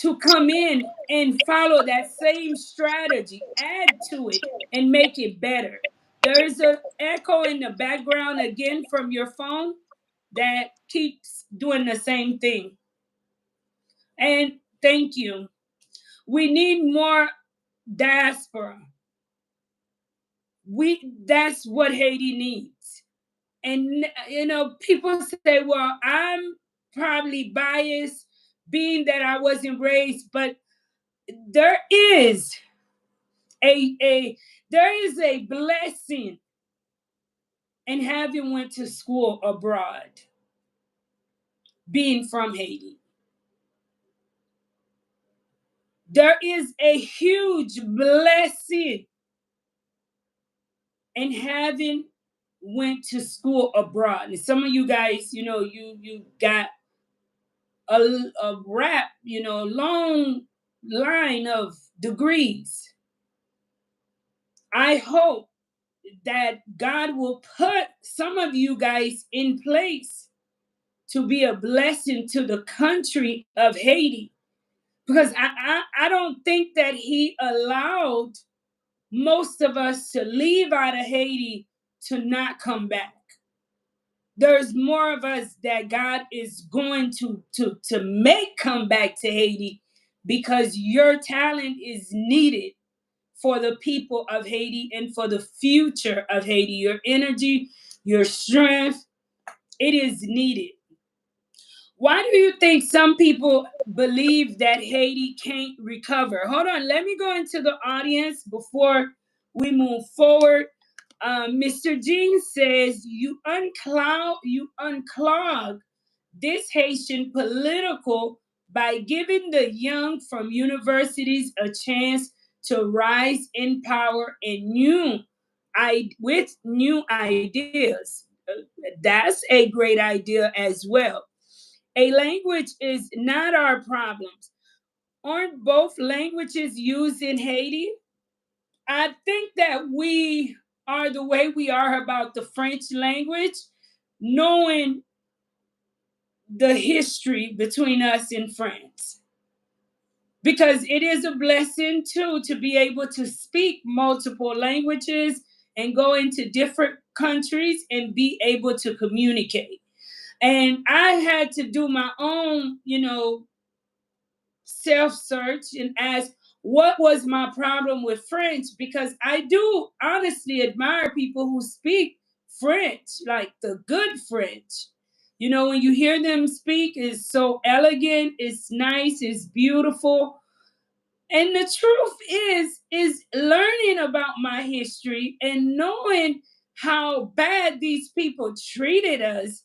[SPEAKER 1] to come in and follow that same strategy, add to it, and make it better. There is an echo in the background again from your phone that keeps doing the same thing. And thank you. We need more diaspora. That's what Haiti needs. And people say, well, I'm probably biased being that I wasn't raised, but there is a there is a blessing in having went to school abroad, being from Haiti. There is a huge blessing in having went to school abroad. And some of you guys, you got a, a rap, long line of degrees. I hope that God will put some of you guys in place to be a blessing to the country of Haiti. Because I don't think that he allowed most of us to leave out of Haiti to not come back. There's more of us that God is going to make come back to Haiti, because your talent is needed for the people of Haiti and for the future of Haiti. Your energy, your strength, it is needed. Why do you think some people believe that Haiti can't recover? Hold on, let me go into the audience before we move forward. Mr. Jean says you unclog this Haitian political by giving the young from universities a chance to rise in power and with new ideas. That's a great idea as well. A language is not our problems. Aren't both languages used in Haiti? I think that we are the way we are about the French language, knowing the history between us and France. Because it is a blessing too to be able to speak multiple languages and go into different countries and be able to communicate. And I had to do my own, self search and ask, what was my problem with French? Because I do honestly admire people who speak French, like the good French. When you hear them speak, it's so elegant, it's nice, it's beautiful. And the truth is learning about my history and knowing how bad these people treated us,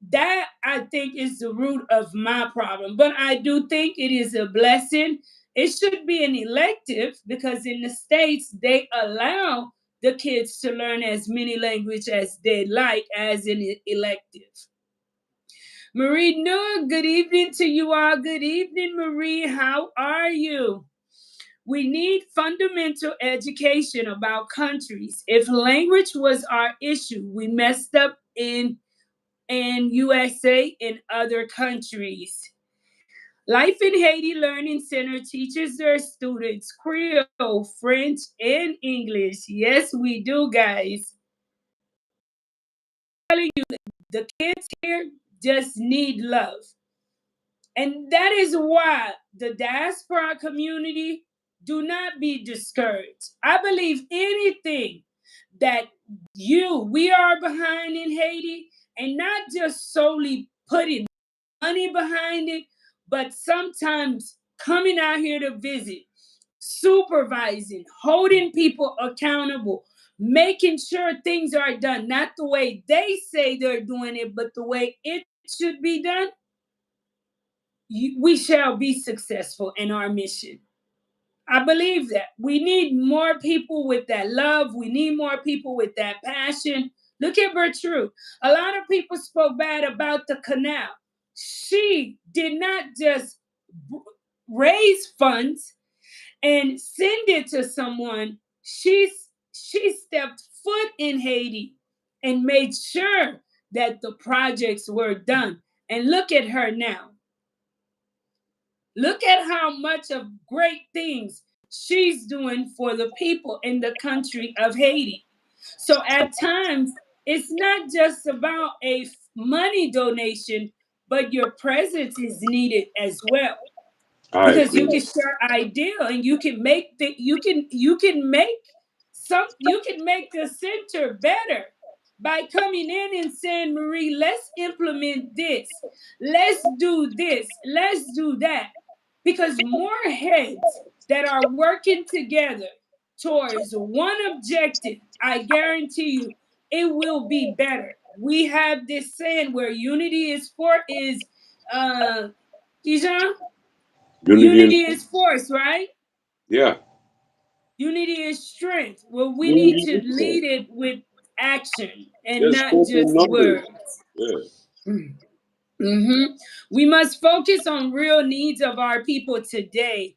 [SPEAKER 1] that I think is the root of my problem. But I do think it is a blessing. It should be an elective, because in the States, they allow the kids to learn as many languages as they like as an elective. Marie Noor, good evening to you all. Good evening, Marie. How are you? We need fundamental education about countries. If language was our issue, we messed up in USA and other countries. Life in Haiti Learning Center teaches their students Creole, French, and English. Yes, we do, guys. Telling you, the kids here just need love. And that is why the diaspora community, do not be discouraged. I believe anything that we are behind in Haiti, and not just solely putting money behind it, but sometimes coming out here to visit, supervising, holding people accountable, making sure things are done, not the way they say they're doing it, but the way it should be done, we shall be successful in our mission. I believe that. We need more people with that love. We need more people with that passion. Look at Bertrude. A lot of people spoke bad about the canal. She did not just raise funds and send it to someone. She stepped foot in Haiti and made sure that the projects were done. And look at her now. Look at how much of great things she's doing for the people in the country of Haiti. So at times, it's not just about a money donation, but your presence is needed as well,
[SPEAKER 2] I
[SPEAKER 1] because
[SPEAKER 2] agree.
[SPEAKER 1] you can share idea and you can make the center better by coming in and saying, Marie, let's implement this, let's do this, let's do that, because more heads that are working together towards one objective, I guarantee you it will be better. We have this saying where unity is Dijon,
[SPEAKER 2] Unity and
[SPEAKER 1] unity is force, right?
[SPEAKER 2] yeah,
[SPEAKER 1] Unity is strength. Well, we need
[SPEAKER 2] unity
[SPEAKER 1] to
[SPEAKER 2] is strength.
[SPEAKER 1] lead it with action and
[SPEAKER 2] There's
[SPEAKER 1] not
[SPEAKER 2] strength in
[SPEAKER 1] just
[SPEAKER 2] numbers.
[SPEAKER 1] words.
[SPEAKER 2] Yeah.
[SPEAKER 1] hmm We must focus on real needs of our people today.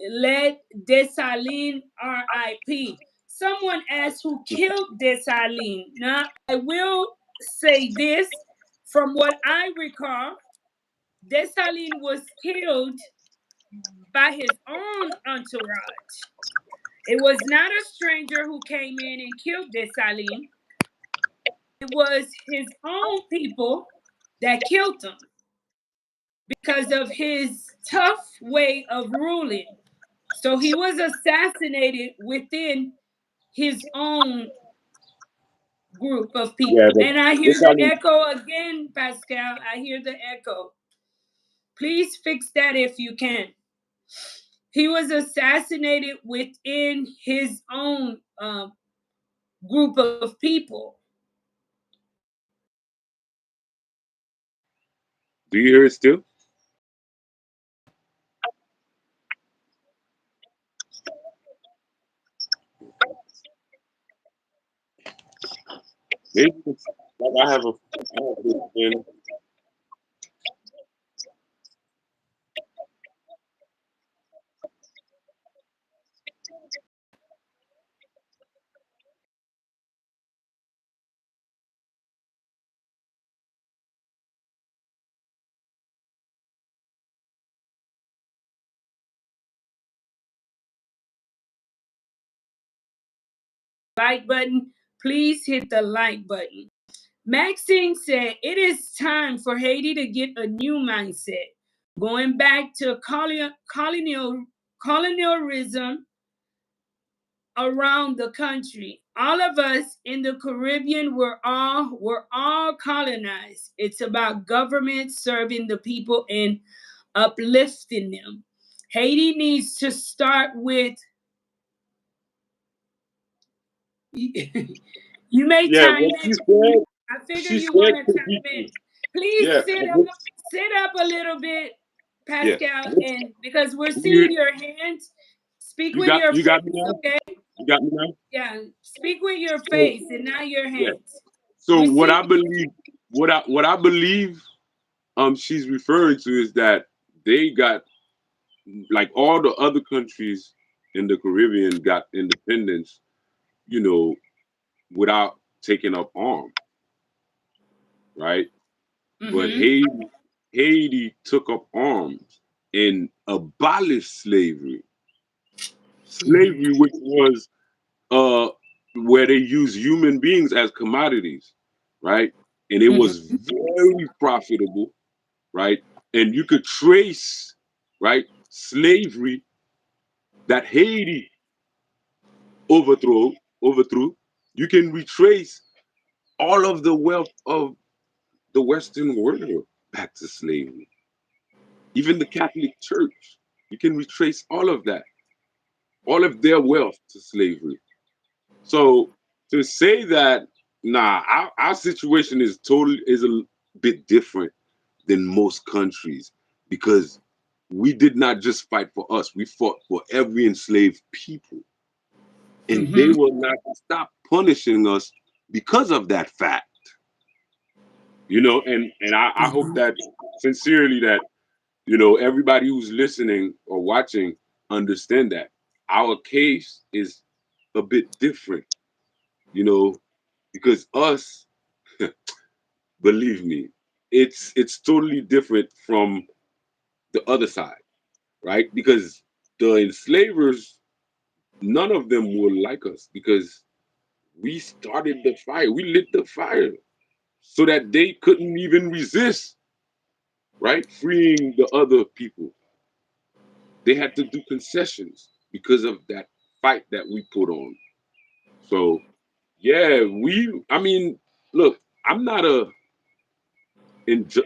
[SPEAKER 1] Let Dessalines RIP. Someone asked who killed Dessalines. Now, I will say this from what I recall, Dessalines was killed by his own entourage. It was not a stranger who came in and killed Dessalines. It was his own people that killed him because of his tough way of ruling. So he was assassinated within his own group of
[SPEAKER 2] Yeah,
[SPEAKER 1] people.
[SPEAKER 2] but
[SPEAKER 1] And I hear
[SPEAKER 2] this
[SPEAKER 1] the
[SPEAKER 2] I mean,
[SPEAKER 1] echo again, Pascal. I hear the echo. Please fix that if you can. He was assassinated within his own group of people.
[SPEAKER 2] do you hear it still? Maybe it's like I have this friend.
[SPEAKER 1] Like button, please hit the like button. Maxine said it is time for Haiti to get a new mindset, going back to colonialism around the country. All of us in the Caribbean were all colonized. It's about government serving the people and uplifting them. Haiti needs to start with you may
[SPEAKER 2] Yeah,
[SPEAKER 1] chime
[SPEAKER 2] what
[SPEAKER 1] in.
[SPEAKER 2] she said,
[SPEAKER 1] I figure
[SPEAKER 2] she
[SPEAKER 1] you
[SPEAKER 2] said
[SPEAKER 1] want to
[SPEAKER 2] could
[SPEAKER 1] chime
[SPEAKER 2] be
[SPEAKER 1] in.
[SPEAKER 2] true.
[SPEAKER 1] Please
[SPEAKER 2] Yeah,
[SPEAKER 1] sit up a little bit,
[SPEAKER 2] yeah.
[SPEAKER 1] Pascal, and because we're
[SPEAKER 2] You,
[SPEAKER 1] seeing your hands, speak
[SPEAKER 2] you
[SPEAKER 1] with your
[SPEAKER 2] got me
[SPEAKER 1] face,
[SPEAKER 2] now.
[SPEAKER 1] okay?
[SPEAKER 2] You got me now.
[SPEAKER 1] Yeah, speak with your
[SPEAKER 2] So
[SPEAKER 1] face and not your
[SPEAKER 2] yeah.
[SPEAKER 1] hands.
[SPEAKER 2] So
[SPEAKER 1] We
[SPEAKER 2] what
[SPEAKER 1] see
[SPEAKER 2] I believe, what I believe, she's referring to is that they got like all the other countries in the Caribbean got independence, you know, without taking up arms, right?
[SPEAKER 1] you.
[SPEAKER 2] But Haiti took up arms and abolished slavery.
[SPEAKER 1] Mm-hmm.
[SPEAKER 2] Slavery, which was uh where they used human beings as commodities, right? And it was
[SPEAKER 1] Mm-hmm.
[SPEAKER 2] very profitable, right? And you could trace, right, slavery that Haiti overthrew. You can retrace all of the wealth of the Western world back to slavery. Even the Catholic Church, you can retrace all of that, all of their wealth to slavery. So to say that, nah, our situation is a bit different than most countries because we did not just fight for us, we fought for every enslaved people. And they
[SPEAKER 1] Mm-hmm.
[SPEAKER 2] will not stop punishing us because of that fact. And I hope
[SPEAKER 1] Mm-hmm.
[SPEAKER 2] that sincerely that everybody who's listening or watching understand that our case is a bit different, you know, because us, believe me, it's totally different from the other side, right? Because the enslavers, none of them will like us because we started the fire, we lit the fire so that they couldn't even resist, right? Freeing the other people. They had to do concessions because of that fight that we put on. So yeah, I mean, look, I'm not a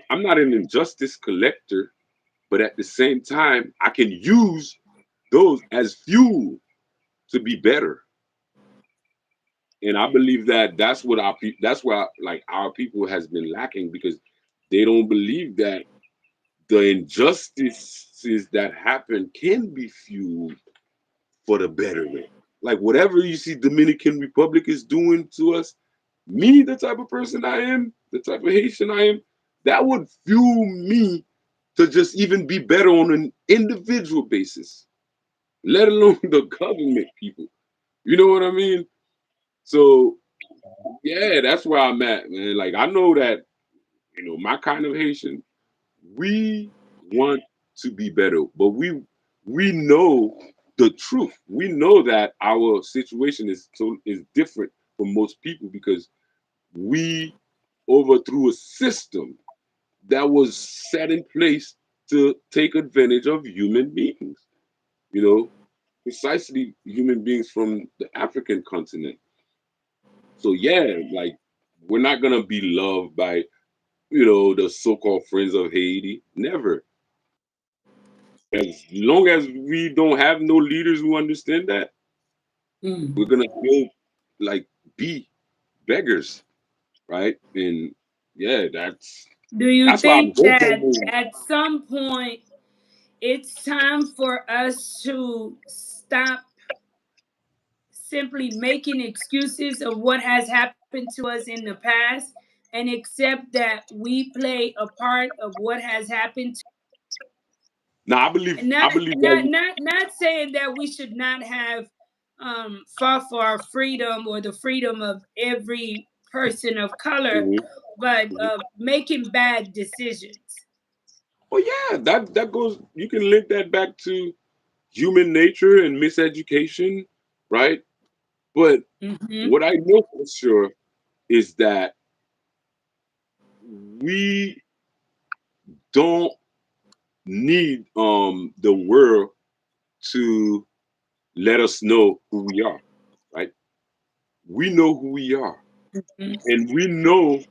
[SPEAKER 2] I'm not an injustice collector, but at the same time, I can use those as fuel to be better. And I believe that that's where like our people has been lacking because they don't believe that the injustices that happen can be fueled for the betterment. Like whatever you see Dominican Republic is doing to us, me, the type of person I am, the type of Haitian I am, that would fuel me to just even be better on an individual basis, let alone the government people. You know what I mean? So yeah, that's where I'm at, man. Like I know that, my kind of Haitian, we want to be better, but we know the truth. We know that our situation is different from most people because we overthrew a system that was set in place to take advantage of human beings, you know, precisely human beings from the African continent. So yeah, like we're not gonna be loved by, the so-called friends of Haiti. Never. As long as we don't have no leaders who understand that, we're
[SPEAKER 1] Mm.
[SPEAKER 2] gonna still like be beggars, right? And yeah,
[SPEAKER 1] Do you
[SPEAKER 2] that's why I'm
[SPEAKER 1] think that
[SPEAKER 2] hoping.
[SPEAKER 1] at some point it's time for us to stop simply making excuses of what has happened to us in the past and accept that we play a part of what has happened
[SPEAKER 2] Now
[SPEAKER 1] and
[SPEAKER 2] I believe that.
[SPEAKER 1] not saying that we should not have fought for our freedom or the freedom of every person of color,
[SPEAKER 2] Mhm,
[SPEAKER 1] but
[SPEAKER 2] mhm.
[SPEAKER 1] making bad decisions.
[SPEAKER 2] Oh yeah, that goes. You can link that back to human nature and miseducation, right? But
[SPEAKER 1] Hmm.
[SPEAKER 2] what I know for sure is that we don't need the world to let us know who we are, right? We know who we are, and we know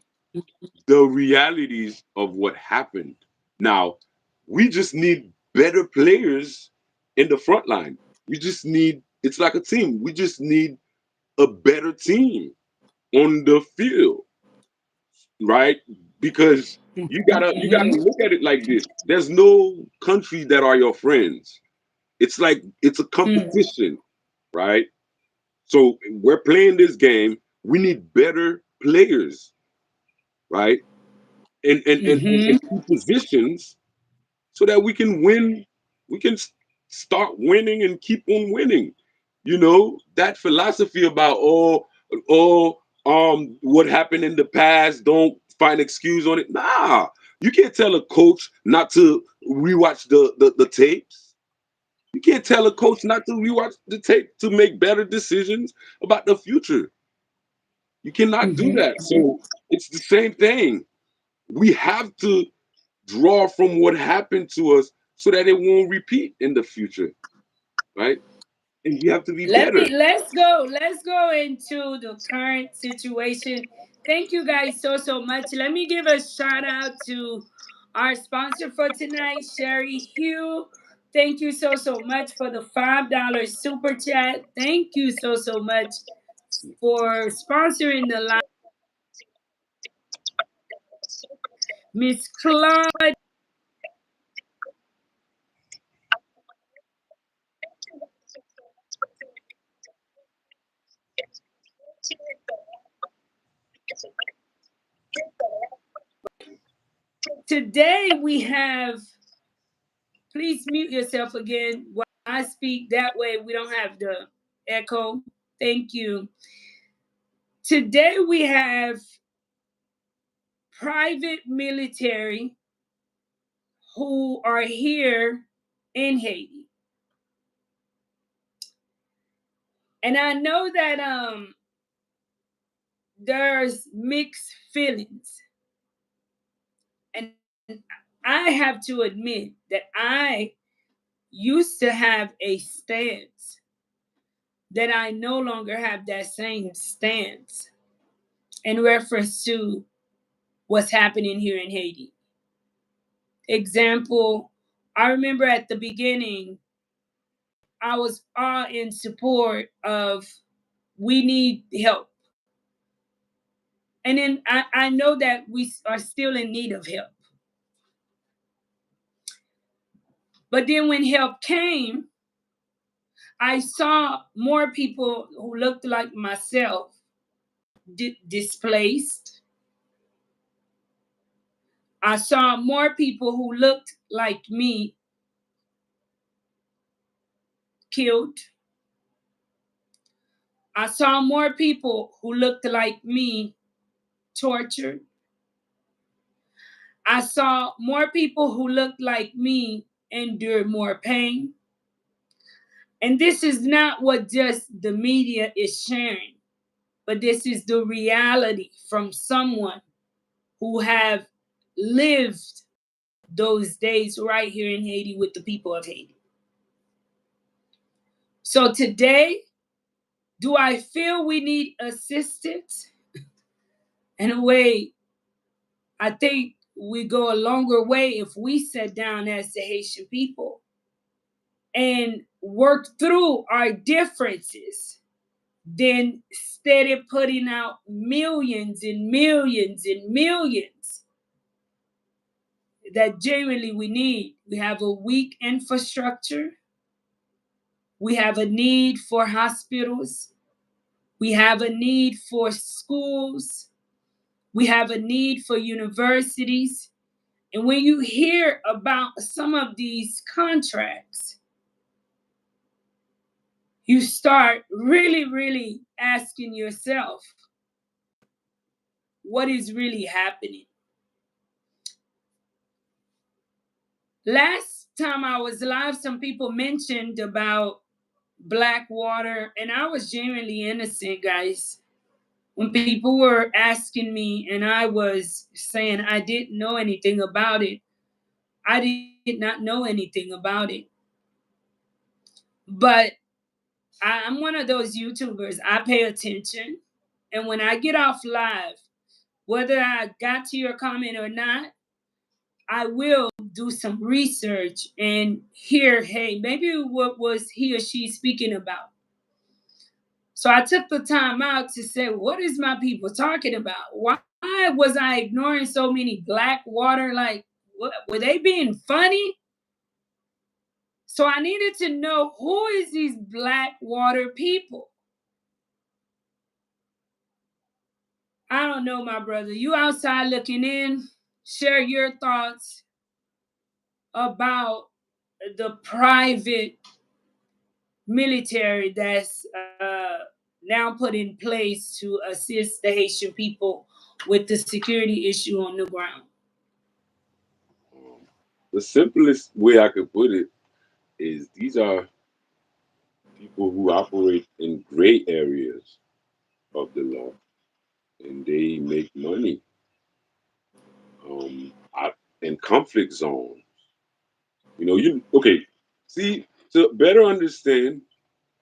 [SPEAKER 2] the realities of what happened. Now, we just need better players in the front line. We just need, it's like a team. We just need a better team on the field, right? Because you gotta
[SPEAKER 1] Hmm.
[SPEAKER 2] look at it like this. There's no countries that are your friends. It's like it's a competition, right? So we're playing this game. We need better players, right? And
[SPEAKER 1] Hmm.
[SPEAKER 2] key positions so that we can win. We can start winning and keep on winning. That philosophy about what happened in the past. Don't find excuse on it. Nah, you can't tell a coach not to rewatch the tapes. You can't tell a coach not to rewatch the tape to make better decisions about the future. You cannot do
[SPEAKER 1] Hmm.
[SPEAKER 2] that. So it's the same thing. We have to draw from what happened to us so that it won't repeat in the future, right? And we have to be better.
[SPEAKER 1] Let's go into the current situation. Thank you guys so much. Let me give a shout out to our sponsor for tonight, Sherry Hugh. Thank you so much for the $5 super chat. Thank you so much for sponsoring the live. Miss Claude. Today we have, please mute yourself again while I speak. That way we don't have the echo. Thank you. Today we have private military who are here in Haiti. And I know that there's mixed feelings. And I have to admit that I used to have a stance that I no longer have that same stance in reference to what's happening here in Haiti. Example, I remember at the beginning, I was all in support of we need help. And then I know that we are still in need of help. But then when help came, I saw more people who looked like myself displaced. I saw more people who looked like me killed. I saw more people who looked like me tortured. I saw more people who looked like me endure more pain. And this is not what just the media is sharing, but this is the reality from someone who have lived those days right here in Haiti with the people of Haiti. So today, do I feel we need assistance? In a way, I think we go a longer way if we sit down as the Haitian people and work through our differences than instead of putting out millions and millions and millions that genuinely we need. We have a weak infrastructure. We have a need for hospitals. We have a need for schools. We have a need for universities. And when you hear about some of these contracts, you start really, really asking yourself, what is really happening? Last time I was live, some people mentioned about black water, and I was genuinely innocent, guys. When people were asking me, and I was saying I didn't know anything about it, I did not know anything about it. But I'm one of those YouTubers. I pay attention. And when I get off live, whether I got to your comment or not, I will do some research and hear, hey, maybe what was he or she speaking about? So I took the time out to say, what is my people talking about? Why was I ignoring so many black water? Like, what, were they being funny? So I needed to know who is these black water people. I don't know, my brother. You outside looking in. Share your thoughts about the private military that's now put in place to assist the Haitian people with the security issue on the ground.
[SPEAKER 2] The simplest way I could put it is these are people who operate in gray areas of the law and they make money out in conflict zones. You know, you okay. See, to better understand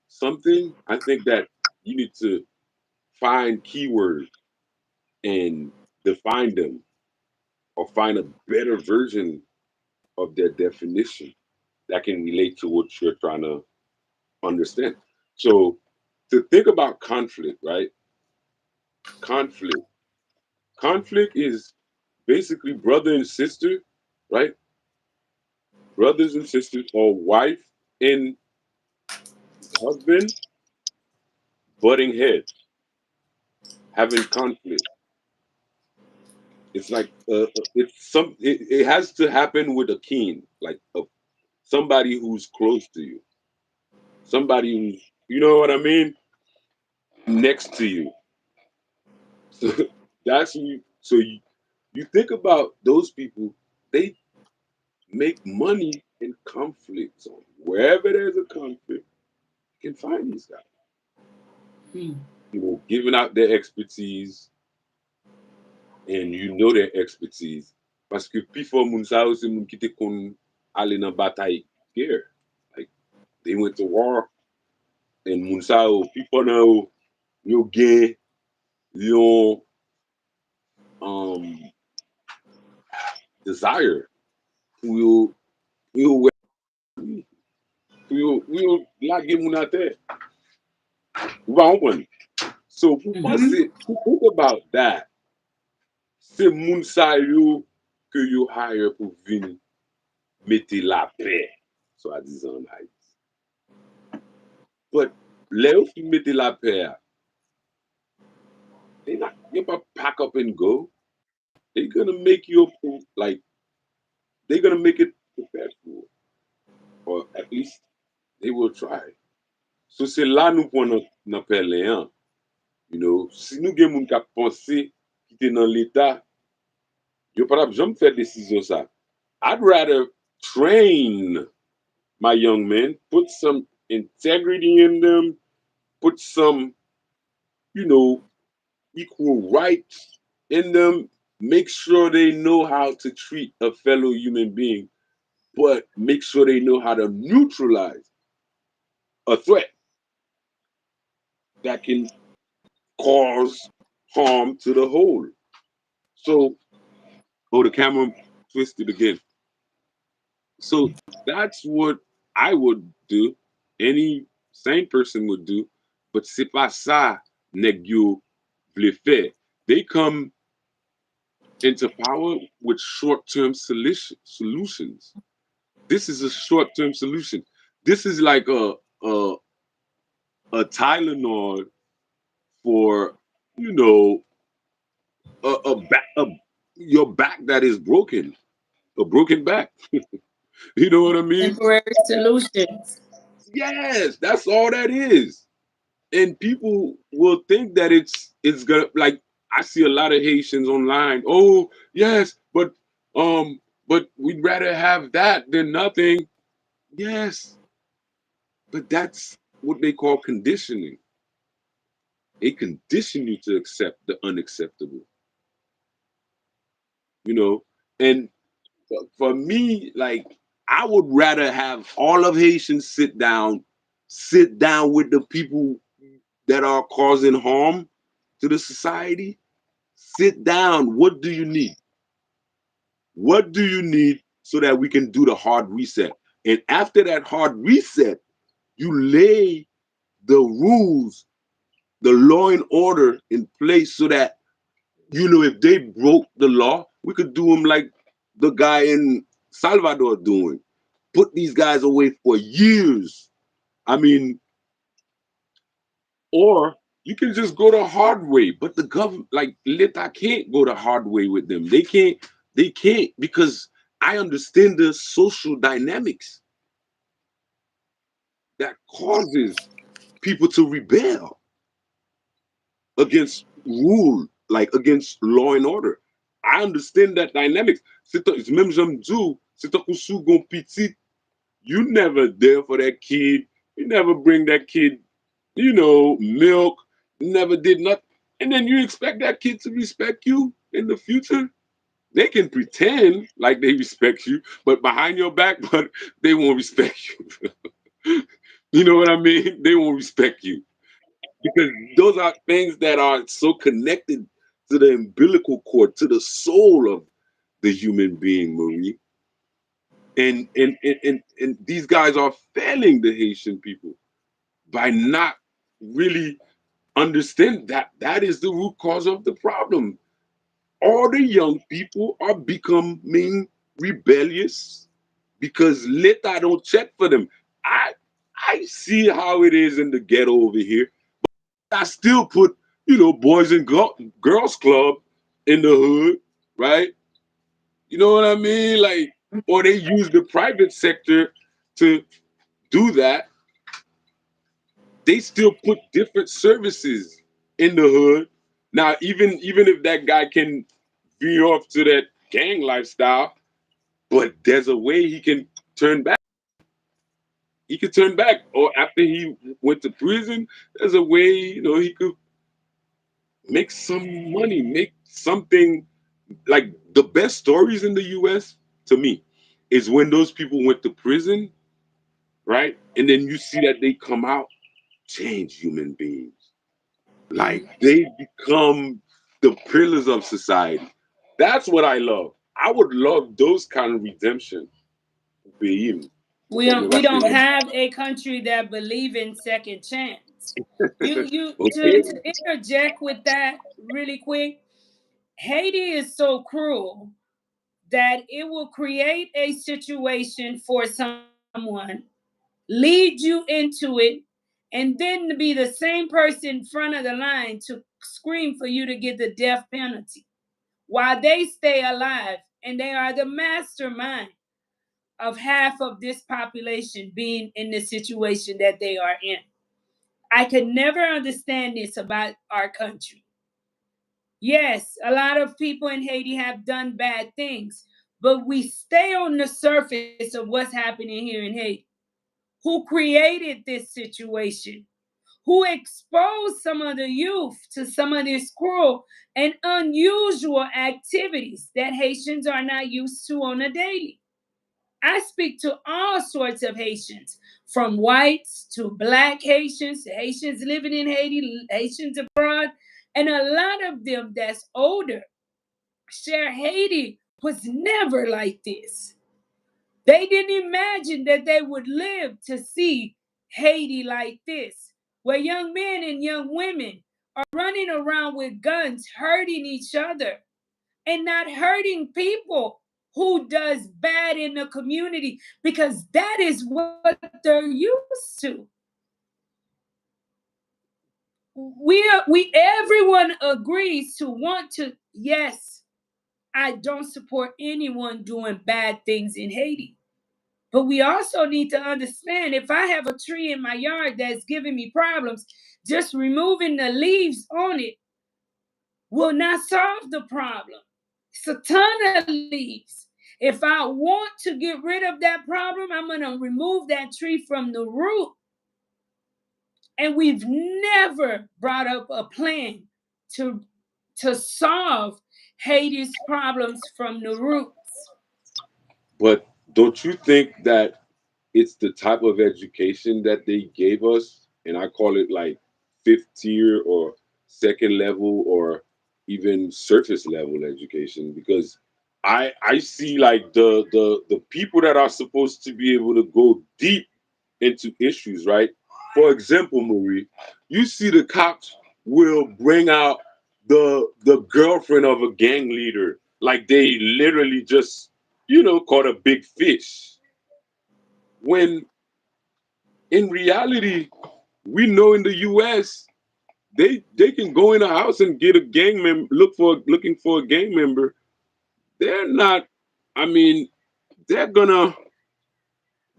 [SPEAKER 2] something, I think that you need to find keywords and define them or find a better version of their definition that can relate to what you're trying to understand. So to think about conflict, right? Conflict. Conflict is basically brother and sister, right? Brothers and sisters, or wife and husband butting heads, having conflict. It's like it has to happen with a kin, like somebody who's close to you, somebody who's, you know what I mean, next to you. So that's you. So you think about those people. They make money in conflict zone. Wherever there's a conflict, you can find these guys.
[SPEAKER 1] Hmm.
[SPEAKER 2] You know, giving out their expertise, and you know their expertise. Parce que pi fò moun sa yo se moun ki te kon ale nan batay here. Like they went to war, and moun sa yo, pi fò nan yo gen yon um desire pou yo pou yo lage moun ate. Ou va kompren? So pou
[SPEAKER 1] Mm-hmm.
[SPEAKER 2] pense, pou think about that, se moun sa yo ke yo hire pou vin mette la paix, so a dizan en Haiti. But le yo fin mette la paix, they not pack up and go. They're gonna make you like they're gonna make it professional, or at least they will try. So c'est là nous prenons nan pele an. You know, si nou gen moun kap pense ki te nan l'Etat, yo pa jam fè desisyon sa. I'd rather train my young men, put some integrity in them, put some, you know, equal rights in them, make sure they know how to treat a fellow human being, but make sure they know how to neutralize a threat that can cause harm to the whole. So, oh, the camera twisted again. So that's what I would do. Any sane person would do. But c'est pas ça nèg yo vle fè. They come into power with short-term solutions. This is a short-term solution. This is like a Tylenol for, you know, your back that is broken, a broken back. You know what I mean?
[SPEAKER 1] Temporary solutions.
[SPEAKER 2] Yes, that's all that is. And people will think that it's gonna, like, I see a lot of Haitians online. Oh yes, but we'd rather have that than nothing. Yes, but that's what they call conditioning. They condition you to accept the unacceptable. You know, and for me, like, I would rather have all of Haitians sit down with the people that are causing harm to the society. Sit down. What do you need? What do you need so that we can do the hard reset? And after that hard reset, you lay the rules, the law and order in place so that, you know, if they broke the law, we could do them like the guy in Salvador doing. Put these guys away for years. I mean, or you can just go the hard way. But the government, like Leta, can't go the hard way with them. They can't because I understand the social dynamics that causes people to rebel against rule, like against law and order. I understand that dynamics. C'est même j'aime do, c'est un sou gon petit, you never there for that kid. You never bring that kid, you know, milk, never did nothing. And then you expect that kid to respect you in the future? They can pretend like they respect you, but behind your back, but they won't respect you. You know what I mean? They won't respect you because those are things that are so connected to the umbilical cord, to the soul of the human being, Marie. And these guys are failing the Haitian people by not really understand that that is the root cause of the problem. All the young people are becoming rebellious because later don't check for them. I I see how it is in the ghetto over here. I still put, boys and girls club in the hood, right? You know what I mean? Like, or they use the private sector to do that. They still put different services in the hood. Now, even if that guy can veer off to that gang lifestyle, but there's a way he can turn back. He could turn back, or after he went to prison, there's a way he could make some money, make something. Like the best stories in the U.S. to me is when those people went to prison, right? And then you see that they come out change human beings. Like they become the pillars of society. That's what I love. I would love those kind of redemption.
[SPEAKER 1] We don't have a country that believe in second chance. You
[SPEAKER 2] Okay.
[SPEAKER 1] to interject with that really quick. Haiti is so cruel that it will create a situation for someone, lead you into it, and then be the same person in front of the line to scream for you to get the death penalty while they stay alive. And they are the mastermind of half of this population being in the situation that they are in. I could never understand this about our country. Yes, a lot of people in Haiti have done bad things, but we stay on the surface of what's happening here in Haiti. Who created this situation? Who exposed some of the youth to some of these cruel and unusual activities that Haitians are not used to on a daily? I speak to all sorts of Haitians, from whites to black Haitians, Haitians living in Haiti, Haitians abroad, and a lot of them that's older share Haiti was never like this. They didn't imagine that they would live to see Haiti like this, where young men and young women are running around with guns, hurting each other and not hurting people who does bad in the community, because that is what they're used to. Everyone agrees to want to, yes, I don't support anyone doing bad things in Haiti. But we also need to understand, if I have a tree in my yard that's giving me problems, just removing the leaves on it will not solve the problem. It's a ton of leaves. If I want to get rid of that problem, I'm going to remove that tree from the root. And we've never brought up a plan to solve Haiti's problems from the roots.
[SPEAKER 2] But don't you think that it's the type of education that they gave us, and I call it like fifth tier or second level or even surface level education? Because I see like the people that are supposed to be able to go deep into issues, right? For example, Marie, you see the cops will bring out the girlfriend of a gang leader, like they literally just caught a big fish. When in reality, we know in the U.S. they can go in a house and get a gang member, looking for a gang member. They're not. I mean, they're gonna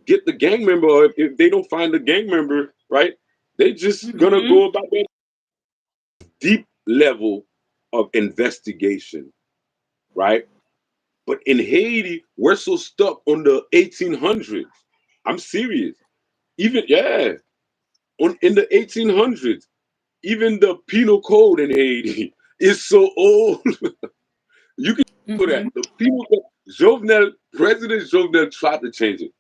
[SPEAKER 2] get the gang member, or if they don't find the gang member, right? They just gonna
[SPEAKER 1] Mm-hmm.
[SPEAKER 2] go about that deep level of investigation, right? But in Haiti, we're so stuck on the 1800s. I'm serious. Even in the 1800s, even the penal code in Haiti is so old. You can know
[SPEAKER 1] Mm-hmm.
[SPEAKER 2] that the penal code, President Jovenel tried to change it.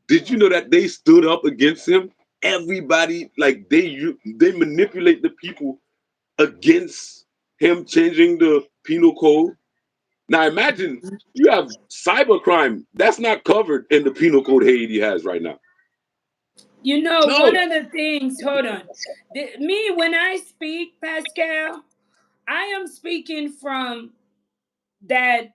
[SPEAKER 2] Did you know that they stood up against him? Everybody, like they manipulate the people against him changing the penal code. Now imagine you have cybercrime that's not covered in the penal code Haiti has right now.
[SPEAKER 1] You know,
[SPEAKER 2] No.
[SPEAKER 1] one of the things, hold on. Me, when I speak, Pascal, I am speaking from that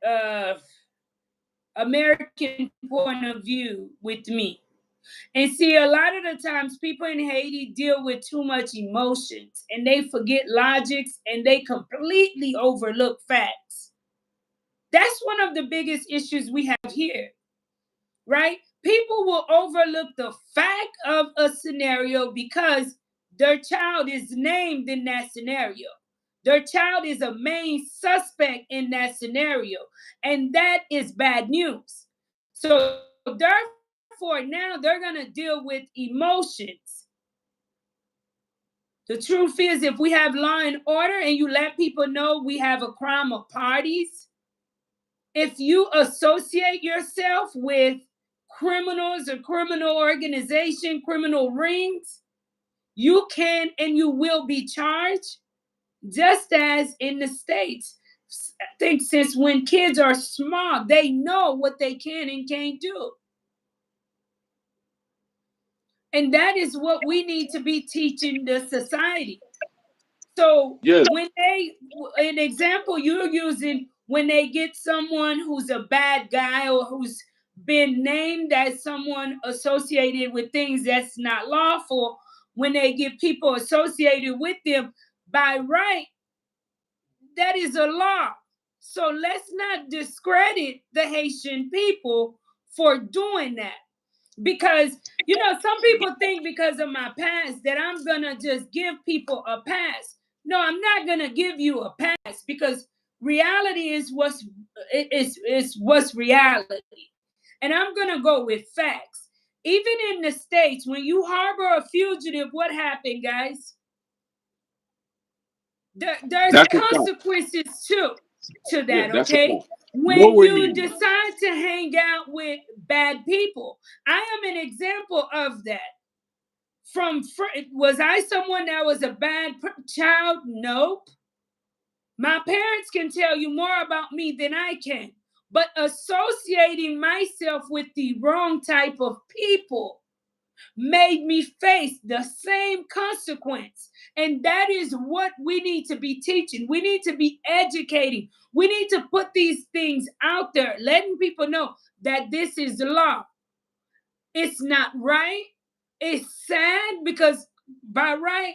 [SPEAKER 1] American point of view with me. And see, a lot of the times people in Haiti deal with too much emotions and they forget logics and they completely overlook facts. That's one of the biggest issues we have here, right? People will overlook the fact of a scenario because their child is named in that scenario. Their child is a main suspect in that scenario. And that is bad news. So, therefore, now they're going to deal with emotions. The truth is, if we have law and order and you let people know we have a crime of parties, if you associate yourself with criminals or criminal organization, criminal rings, you can and you will be charged, just as in the States. I think since when kids are small, they know what they can and can't do. And that is what we need to be teaching the society. So
[SPEAKER 2] Yes.
[SPEAKER 1] when they, an example you're using, when they get someone who's a bad guy or who's been named as someone associated with things that's not lawful, when they get people associated with them, by right, that is a law. So let's not discredit the Haitian people for doing that. Because, some people think because of my past that I'm going to just give people a pass. No, I'm not going to give you a pass because reality is what's reality. And I'm going to go with facts. Even in the States, when you harbor a fugitive, what happened, guys? There's
[SPEAKER 2] That's a fact.
[SPEAKER 1] consequences too to
[SPEAKER 2] Yeah,
[SPEAKER 1] that,
[SPEAKER 2] that's a
[SPEAKER 1] okay?
[SPEAKER 2] fact.
[SPEAKER 1] When you
[SPEAKER 2] Knowingly.
[SPEAKER 1] decide to hang out with bad people, I am an example of that. Was I someone that was a bad child? Nope. My parents can tell you more about me than I can. But associating myself with the wrong type of people made me face the same consequence. And that is what we need to be teaching. We need to be educating. We need to put these things out there, letting people know that this is the law. It's not right. It's sad because by right,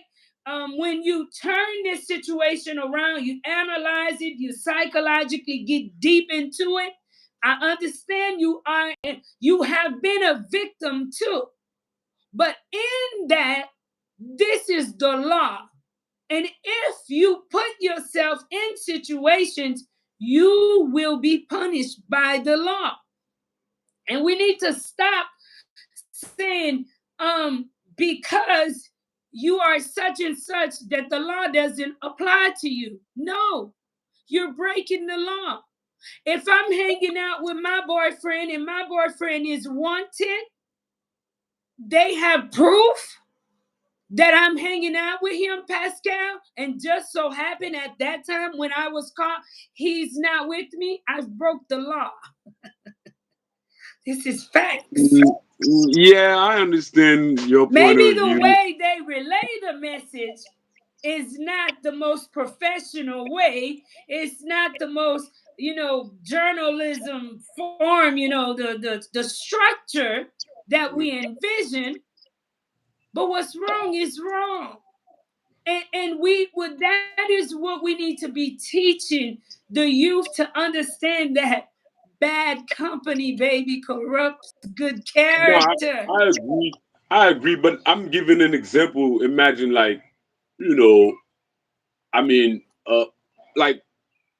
[SPEAKER 1] when you turn this situation around, you analyze it, you psychologically get deep into it. I understand you have been a victim too. But in that, this is the law. And if you put yourself in situations, you will be punished by the law. And we need to stop saying, because you are such and such that the law doesn't apply to you. No, you're breaking the law. If I'm hanging out with my boyfriend and my boyfriend is wanted, they have proof that I'm hanging out with him, Pascal, and just so happened at that time when I was caught, he's not with me, I've broke the law. This is facts.
[SPEAKER 2] Yeah, I understand your point
[SPEAKER 1] Maybe
[SPEAKER 2] of
[SPEAKER 1] the
[SPEAKER 2] view.
[SPEAKER 1] way they relay the message is not the most professional way. It's not the most, journalism form, the structure that we envision. But what's wrong is wrong. And that is what we need to be teaching the youth to understand that bad company, baby, corrupts good
[SPEAKER 2] No,
[SPEAKER 1] character.
[SPEAKER 2] I agree. I agree, but I'm giving an example. Imagine, like, you know, I mean, like,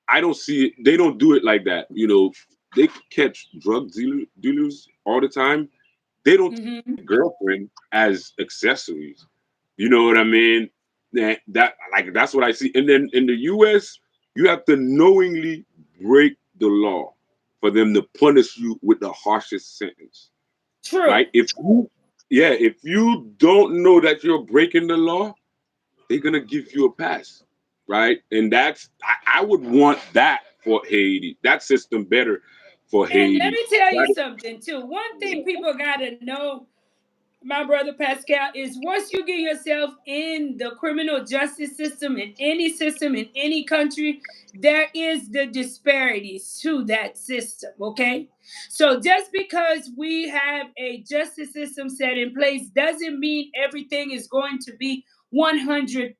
[SPEAKER 2] I don't see it. They don't do it like that. They catch dealers all the time. They don't
[SPEAKER 1] Mm-hmm.
[SPEAKER 2] take girlfriend as accessories. You know what I mean? That's what I see. And then in the U.S., you have to knowingly break the law for them to punish you with the harshest sentence.
[SPEAKER 1] True.
[SPEAKER 2] Right? If you don't know that you're breaking the law, they're gonna give you a pass, right? And I would want that for Haiti. That system better for
[SPEAKER 1] And let
[SPEAKER 2] Haiti.
[SPEAKER 1] me tell you
[SPEAKER 2] That
[SPEAKER 1] something too. One thing people got to know my brother Pascal, is once you get yourself in the criminal justice system in any country, there is the disparities to that system, okay? So just because we have a justice system set in place doesn't mean everything is going to be 100%.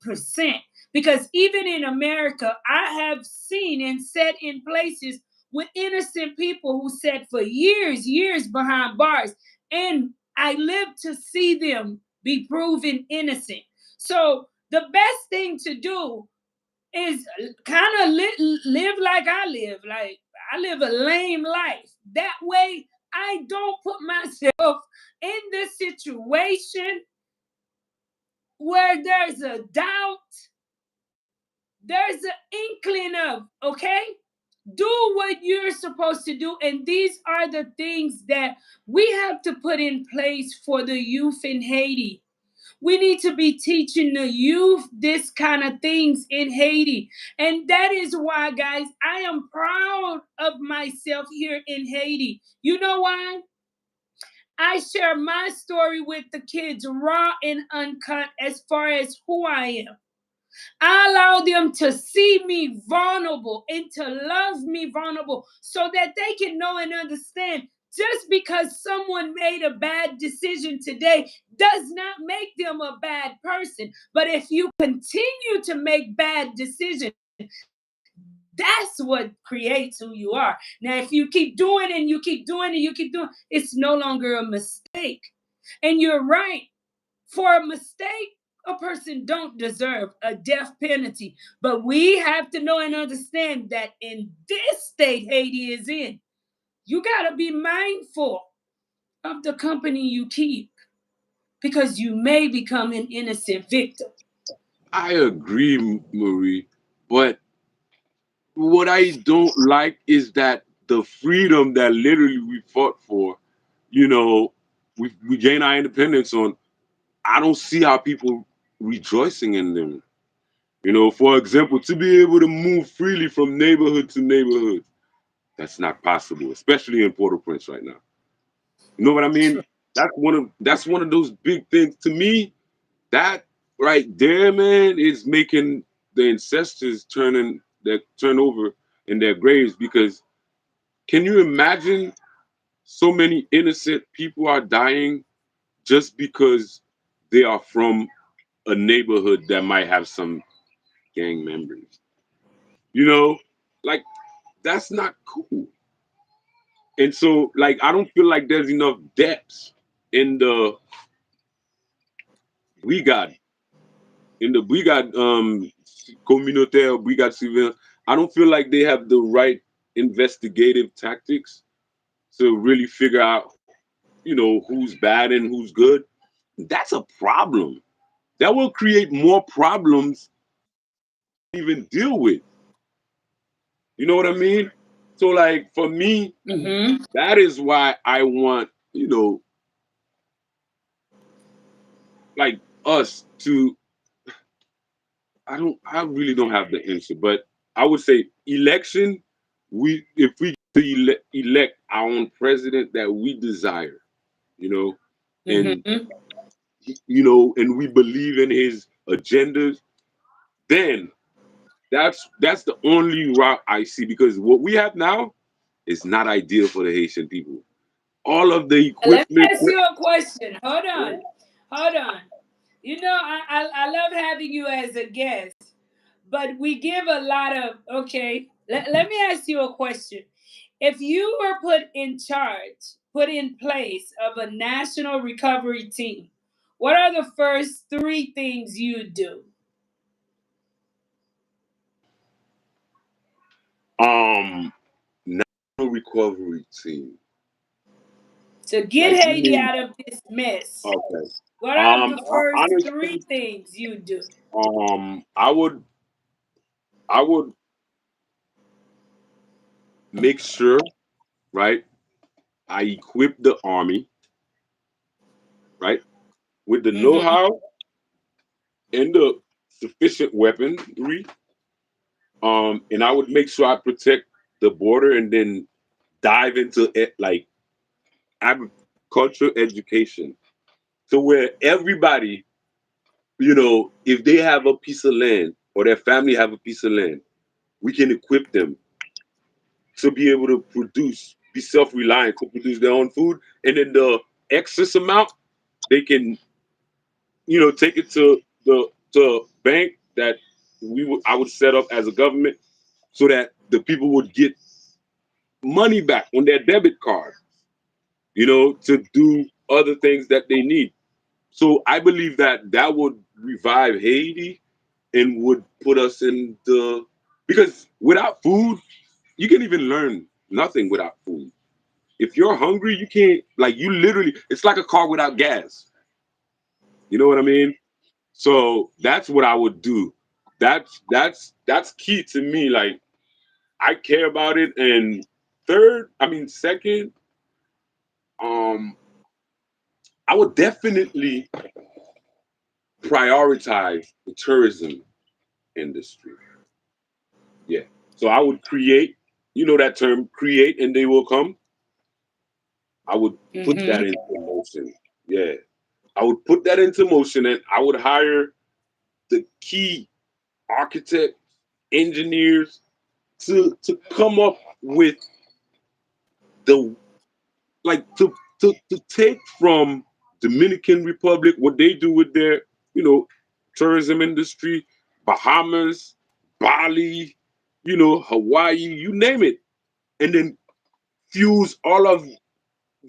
[SPEAKER 1] Because even in America, I have seen and sat in places with innocent people who sat for years behind bars, and I live to see them be proven innocent. So the best thing to do is kind of live like I live. Like I live a lame life. That way, I don't put myself in this situation where there's a doubt, there's an inkling of, okay, do what you're supposed to do. And these are the things that we have to put in place for the youth in Haiti. We need to be teaching the youth this kind of things in Haiti. And that is why, guys, I am proud of myself here in Haiti. You know why? I share my story with the kids raw and uncut as far as who I am. I allow them to see me vulnerable and to love me vulnerable so that they can know and understand just because someone made a bad decision today does not make them a bad person. But if you continue to make bad decisions, that's what creates who you are. Now, if you keep doing and you keep doing and you keep doing, it's no longer a mistake. And you're right. For a mistake, a person don't deserve a death penalty. But we have to know and understand that in this state Haiti is in, you got to be mindful of the company you keep because you may become an innocent victim.
[SPEAKER 2] I agree, Marie, but what I don't like is that the freedom that literally we fought for, you know, we gain our independence on. I don't see how people rejoicing in them. You know, for example, to be able to move freely from neighborhood to neighborhood, that's not possible, especially in Port-au-Prince right now. You know what I mean? That's one of those big things to me. That right there, man, is making the ancestors turn over in their graves because can you imagine so many innocent people are dying just because they are from a neighborhood that might have some gang members? You know, like that's not cool. And so, like, I don't feel like there's enough depth in the brigade, in the brigade communautaire, brigade civil. I don't feel like they have the right investigative tactics to really figure out, who's bad and who's good. That's a problem. That will create more problems to even deal with. You know what I mean? So, like, for me,
[SPEAKER 1] Mm-hmm.
[SPEAKER 2] that is why I want, like us to, I really don't have the answer, but I would say election, if we elect our own president that we desire, you know, and,
[SPEAKER 1] Mm-hmm.
[SPEAKER 2] and we believe in his agendas, then that's the only route I see because what we have now is not ideal for the Haitian people. All of the
[SPEAKER 1] Let me
[SPEAKER 2] equipment.
[SPEAKER 1] ask you a question. Hold on. Hold on. You know, I love having you as a guest, but we give a lot of, okay, let me ask you a question. If you were put in charge, put in place of a national recovery team, what are the first three things you do
[SPEAKER 2] National recovery team.
[SPEAKER 1] to get
[SPEAKER 2] Like you
[SPEAKER 1] Haiti
[SPEAKER 2] mean?
[SPEAKER 1] out of this mess?
[SPEAKER 2] Okay.
[SPEAKER 1] What are the first three
[SPEAKER 2] Honestly,
[SPEAKER 1] things you do?
[SPEAKER 2] I would make sure, right? I equip the army, right, with the
[SPEAKER 1] Mm-hmm.
[SPEAKER 2] know-how and the sufficient weaponry. And I would make sure I protect the border and then dive into it like agriculture education. So where everybody, if they have a piece of land or their family have a piece of land, we can equip them to be able to produce, be self-reliant to produce their own food, and then the excess amount they can, take it to the bank that I would set up as a government so that the people would get money back on their debit card, to do other things that they need. So I believe that that would revive Haiti and would put us in the, because without food, you can even learn nothing without food. If you're hungry, you can't, like, you literally, it's like a car without gas. You know what I mean? So that's what I would do. That's key to me. Like, I care about it. And second, um, I would definitely prioritize the tourism industry. Yeah. So I would create, that term, create and they will come. I would put that
[SPEAKER 1] Mm-hmm.
[SPEAKER 2] into motion. Yeah. I would put that into motion and I would hire the key architects, engineers to come up with the, like, to take from Dominican Republic what they do with their, tourism industry, Bahamas, Bali, Hawaii, you name it, and then fuse all of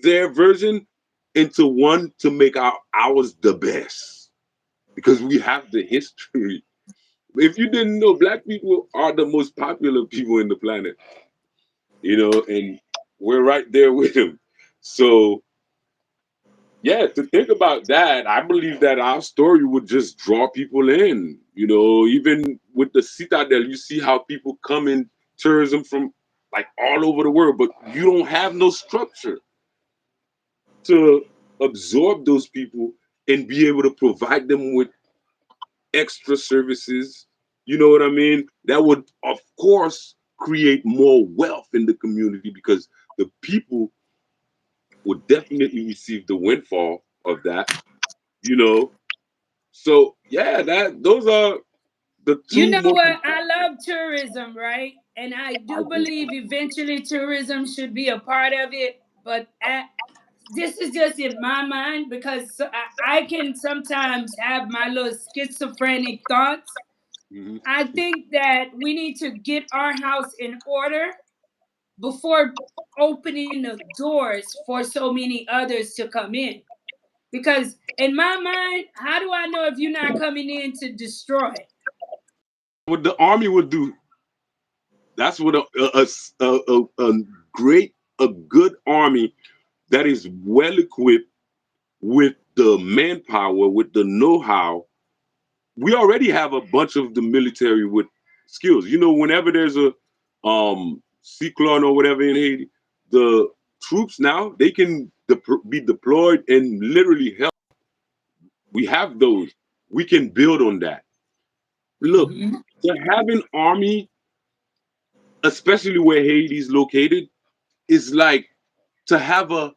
[SPEAKER 2] their version into one to make ours the best because we have the history. If you didn't know, black people are the most popular people in the planet, and we're right there with them. So yeah, to think about that, I believe that our story would just draw people in. Even with the Citadel, you see how people come in tourism from like all over the world, but you don't have no structure to absorb those people and be able to provide them with extra services. You know what I mean? That would, of course, create more wealth in the community because the people would definitely receive the windfall of that, you know. So yeah, those are the
[SPEAKER 1] You
[SPEAKER 2] two
[SPEAKER 1] know
[SPEAKER 2] most
[SPEAKER 1] what? I
[SPEAKER 2] important.
[SPEAKER 1] love tourism, right? And I
[SPEAKER 2] I
[SPEAKER 1] do
[SPEAKER 2] do.
[SPEAKER 1] believe eventually tourism should be a part of it. But this is just in my mind because I can sometimes have my little schizophrenic thoughts.
[SPEAKER 2] Mhm.
[SPEAKER 1] I think that we need to get our house in order before opening the doors for so many others to come in. Because in my mind, how do I know if you're not coming in to destroy?
[SPEAKER 2] What the army would do, that's what a great, a good army that is well equipped with the manpower, with the know-how. We already have a bunch of the military with skills. Whenever there's a cyclone or whatever in Haiti, the troops now they can be deployed and literally help. We have those. We can build on that. Look,
[SPEAKER 1] Mhm.
[SPEAKER 2] to have an army, especially where Haiti's located, is like to have a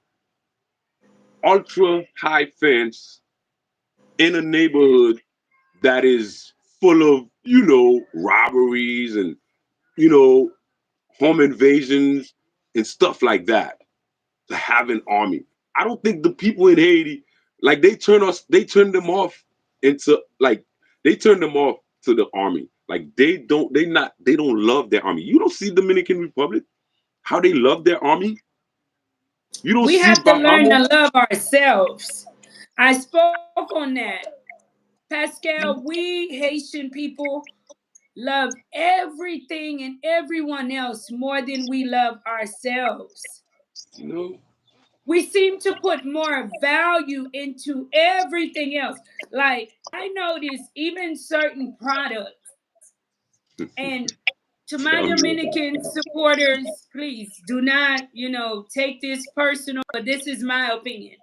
[SPEAKER 2] ultra high fence in a neighborhood that is full of, robberies and, you know, home invasions and stuff like that. To have an army. I don't think the people in Haiti, like, they turn them off into, like, they turn them off to the army. Like, they don't love their army. You don't see Dominican Republic, how they love their army. You don't
[SPEAKER 1] We
[SPEAKER 2] see
[SPEAKER 1] have to learn to
[SPEAKER 2] Bahamas.
[SPEAKER 1] love ourselves. I spoke on that. Pascal, we Haitian people love everything and everyone else more than we love ourselves.
[SPEAKER 2] You know,
[SPEAKER 1] We seem to put more value into everything else. Like, I notice even certain products, and to my
[SPEAKER 2] tell me about
[SPEAKER 1] Dominican
[SPEAKER 2] that.
[SPEAKER 1] supporters, please do not, take this personal, but this is my opinion.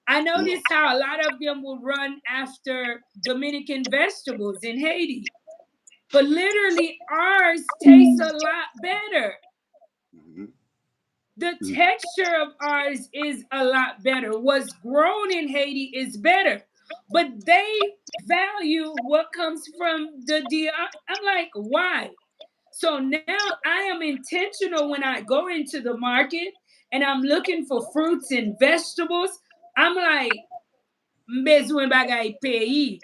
[SPEAKER 1] I noticed how a lot of them will run after Dominican vegetables in Haiti, but literally ours tastes a lot better.
[SPEAKER 2] Mhm.
[SPEAKER 1] The texture of ours is a lot better. What's grown in Haiti is better, but they value what comes from the I'm like, why? So now I am intentional when I go into the market and I'm looking for fruits and vegetables. I'm like, besoin bagay pays,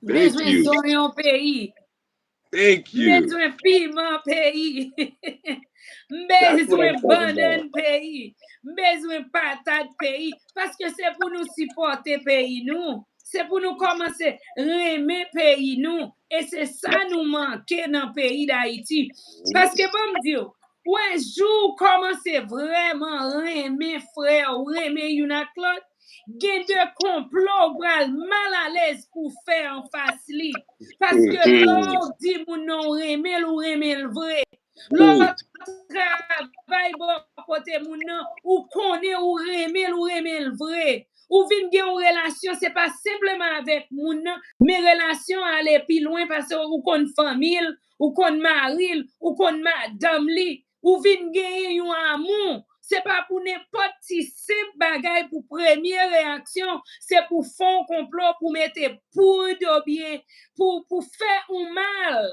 [SPEAKER 2] Thank
[SPEAKER 1] besoin
[SPEAKER 2] you.
[SPEAKER 1] zoyon pays,
[SPEAKER 2] Thank you.
[SPEAKER 1] besoin piment pays,
[SPEAKER 2] That's what I'm
[SPEAKER 1] besoin
[SPEAKER 2] talking about.
[SPEAKER 1] banane pays, besoin patate pays, parce que c'est pour nous supporter pays nous. C'est pour nous commencer à aimer pays nous. Et c'est ça nous manque dans le pays d'Haïti. Parce que, bon, me dire, ouais, jour commencer vraiment aimer frère, ou aimer une autre l'autre, gen de complot bral mal à l'aise pour faire en face li. Parce que l'on dit moun non remel ou remel vrai.
[SPEAKER 2] Good.
[SPEAKER 1] L'autre travail bon côté moun non ou connaît ou remel vrai. Ou vin gen une relation, c'est pas simplement avec moun non, mais relation aller plus loin parce que ou kon famille, ou kon maril, ou kon madame li, ou vin gen yon amour. C'est pas pour n'importe si simple bagaille pour première réaction, c'est pour fond complot, pour mettre poudre bien, pour faire un mal.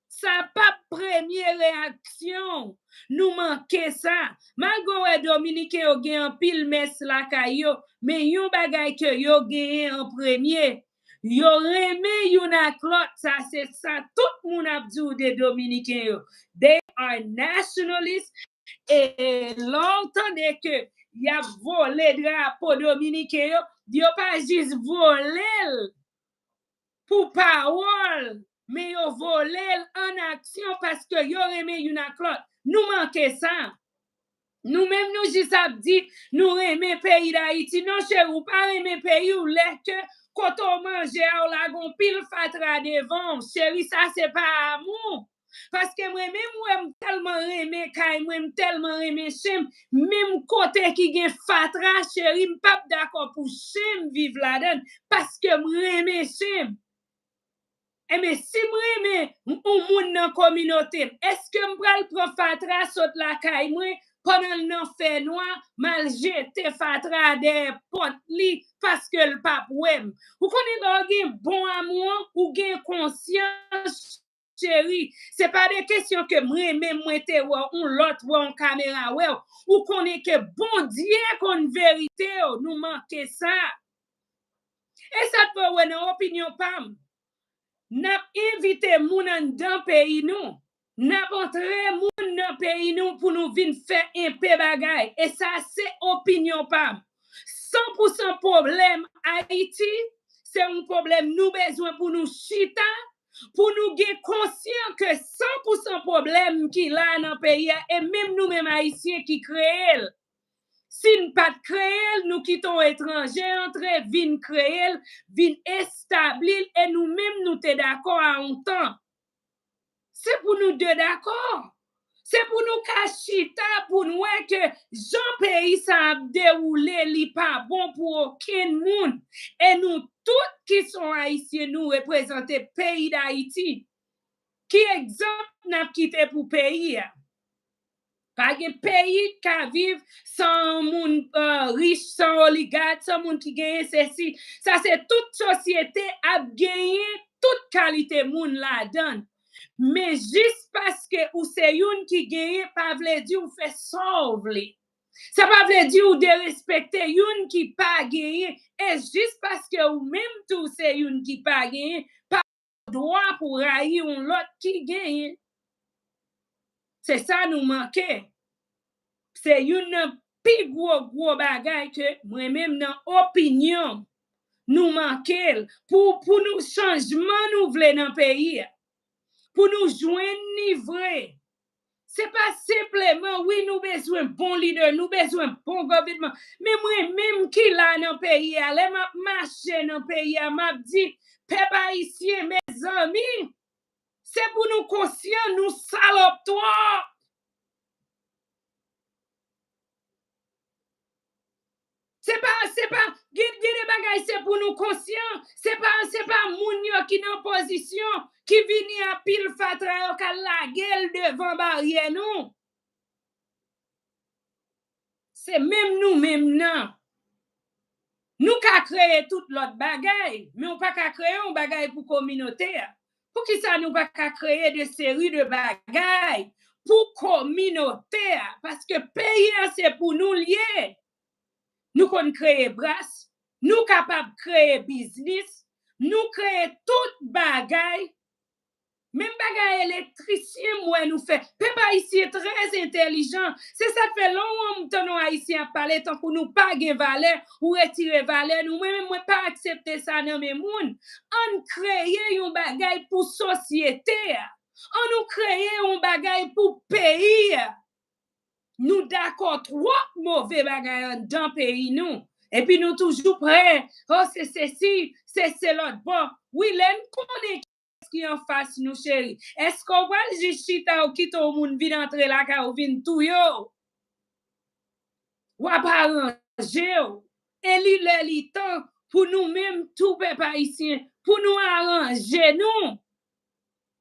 [SPEAKER 1] Ça pas première réaction. Nous manquons ça. Malgré Dominique yo gen en pile messe la kayo, mais yon bagay que yo gen en premier. Yo reme yon aklot, ça c'est ça tout moun ap dou de Dominicains yo. They are nationalists. Et longtemps que y a volé drapeau dominicain, yo pas juste volé pour parole, mais yo volé en action parce que yo remet une accord. Nous manquons ça. Nous-mêmes, nous juste dit, nous remet pays d'Haïti. Non, chez ou pas remet pays ou l'est que quand on mange, on la gon pile fatra devant. Chérie, ça c'est pas amour. Parce que moi-même, moi, tellement aimé, moi, tellement aimé chem, même côté qui gen fatra, chérie, m'pap d'accord pour chem vivre là-dedans, parce que m'aimé chem. Eh mais si m'aimé, moun nan communauté, est-ce que m'pral prend fatra sot la kay moi, pendant le nan fait noir, mal jeté fatra des pot li, parce que le pape wem. Ou connaît gen bon amour, ou gen conscience, chérie, c'est pas des questions que moi même moi te ou l'autre ou en caméra ou connaît que bon Dieu qu'on vérité nous manque ça. Et ça peut ouais une opinion pam. N'a invité moun dans pays nous. N'a entré moun dans pays nous pour nous venir faire un peu bagay. Et ça c'est opinion pam. 100% problème Haïti, c'est un problème nous besoin pour nous chita, pour nous get conscient que 100% problème qui là dans le pays et même nous-mêmes haïtiens qui créent. Si nous pas créer, nous quittons étrangers, entre vin créer, vin établir et nous-mêmes nous sommes d'accord à un temps. C'est pour nous deux d'accord. C'est pour nous cacher, pour nous que Jean pays ça a déroulé, li pas bon pour aucun monde. Et nous tous qui sont haïtiens, nous représentons le pays d'Haïti. Qui exemple n'a quitté pour pays? Pas de pays qui vivent sans moun riche, sans oligarque, sans moun qui gagne ceci. Ça c'est toute société a gagné toute qualité moun la donne. Mais juste parce que ou c'est une qui gagne, pas veut dire ou fait sauver. Ça pas veut dire ou de respecter une qui pas gagné. Et juste parce que ou même tout c'est une qui pas gagné, pas droit pour haïr un l'autre qui gagne. C'est ça nous manquait. C'est une plus gros bagay que moi-même dans opinion nous manquer pour nous changement nous voulons dans le pays. Pour nous joindre vrai. C'est pas simplement oui nous besoin bon leader, nous besoin bon gouvernement, mais moi-même qui là dans le pays, aller marcher dans le pays, m'a dit peuple haïtien mes amis, c'est pour nous conscients nous salopes. C'est pas, des bagages, c'est pour nous conscients. C'est pas moun yo qui dans position, qui vini à pile fatra yo ka la gueule devant barrière nous. c'est même nous-mêmes, non. Nous ka créer tout l'autre bagaille, mais on pas ka créer un bagaille pour communauté. Pour qui ça nous pas ka créer des séries de bagailles pour communauté? Parce que pays c'est pour nous lier. Nous qu'on créer brasse, nous capable créer business, nous créer tout bagaille. Même bagaille électricien, moi, nous fait. Peuple haïtien très intelligent. C'est ça fait longtemps que nous haïtiens parler tant que nous pas de valeur ou retirer valeur. Nous même moi pas accepter ça dans mes moun. On crée un bagaille pour société. On nous crée un bagaille pour pays. Nous d'accord trois mauvais bagaille dans pays nous. Et puis nous toujours prêts. Oh c'est ceci, c'est l'autre. Bon, oui, l'aime connaît qui en face nous chérie. Est-ce qu'on va juste chita ou quitter au monde vient entrer là ka ou vient tout yo? Ou pas arranger. Et li temps pour nous même tout peuple haïtien pour nous arranger nous.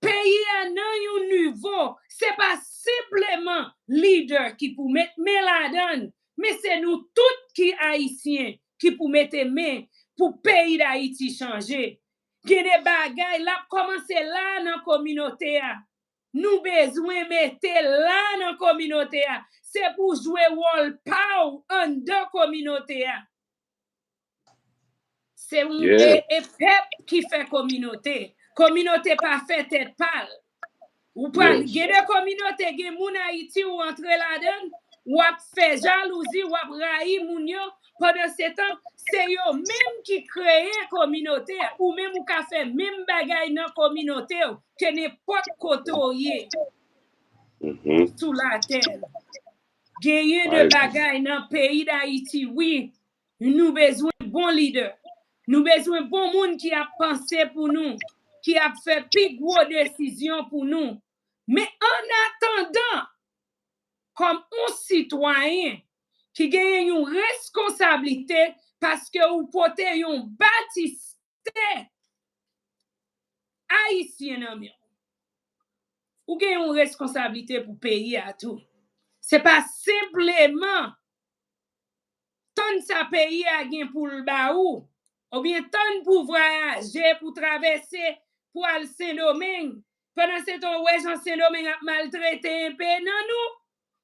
[SPEAKER 1] Pays à un niveau, c'est pas simplement leader qui pour mettre main là-dedans, mais c'est nous tous qui haïtiens qui pour mettre main pour pays d'Haïti changer. Gen des bagailles là commencer là dans communauté a. Nous besoin mettre là dans communauté a. C'est pour jouer rôle power en dans communauté a. C'est un peuple qui fait communauté. Communauté pas fait tête pâle. Ou pas gen de communauté gen moun Haïti ou entre là-dedans ou a fait jalousie ou a raï moun yo pendant ce temps c'est yo même qui créer communauté ou même ou ka fait même bagay dans communauté que n'importe côté sous la terre. Gagner de bagay dans pays d'Haïti oui, nous besoin bon leader. Nous besoin bon monde qui a pensé pour nous, qui a fait plus gros décision pour nous. Mais en attendant, comme un citoyen qui gagne une responsabilité parce que vous portez un baptiste haïtien, vous gagnez une responsabilité pour payer à tout. Ce n'est pas simplement tant ça payer à gain pour le baou, ou bien tant pour voyager, pour traverser, pour aller Saint-Domingue. Pendant ce temps, ouais, Jean Saint-Domingue a maltraité un peu, non,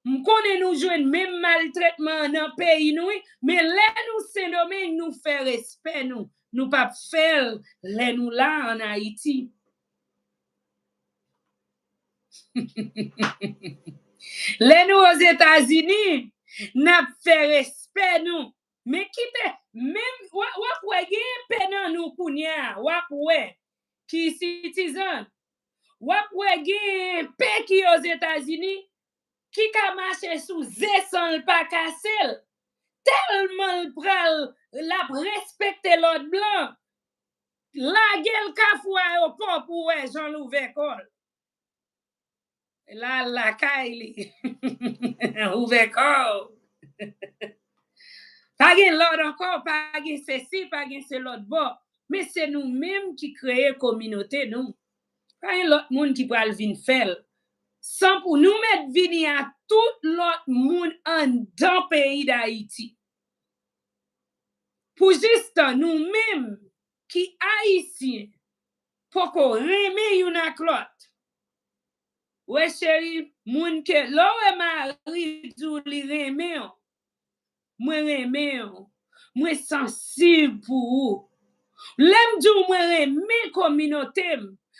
[SPEAKER 1] nous connaissons nous jouer même maltraitement dans le pays, nous, mais là, nous, Saint-Domingue, nous fait respect, nous pas faire, là, nous là, en Haïti. Là, nous, aux États-Unis, nous fait respect, nous. Mais qui te, même, wap penan nous kounya, wap qui citizen, wap gen pe qui aux États-Unis, qui ka marche sous zessan pas cassel, tellement pral la respecter l'autre blanc, la gueule ka fwa au pop pour Jean l'ouvert col. La kaili, ouvert col. Pas gen l'autre encore, pas gen ceci, pas gen c'est l'autre bon. Mais c'est nous-mêmes qui créons communauté, nous. Pas gen l'autre monde qui pral vin faire. Sans pour nous mettre vini à tout l'autre monde en dans pays d'Haïti. Pour juste nous-mêmes qui haïtiens, pour qu'on remet yon ak l'autre. Ouais chérie, moun que l'on mari dou li remet. Moi remè, moi sensible pour vous. L'aime du moi remè communauté,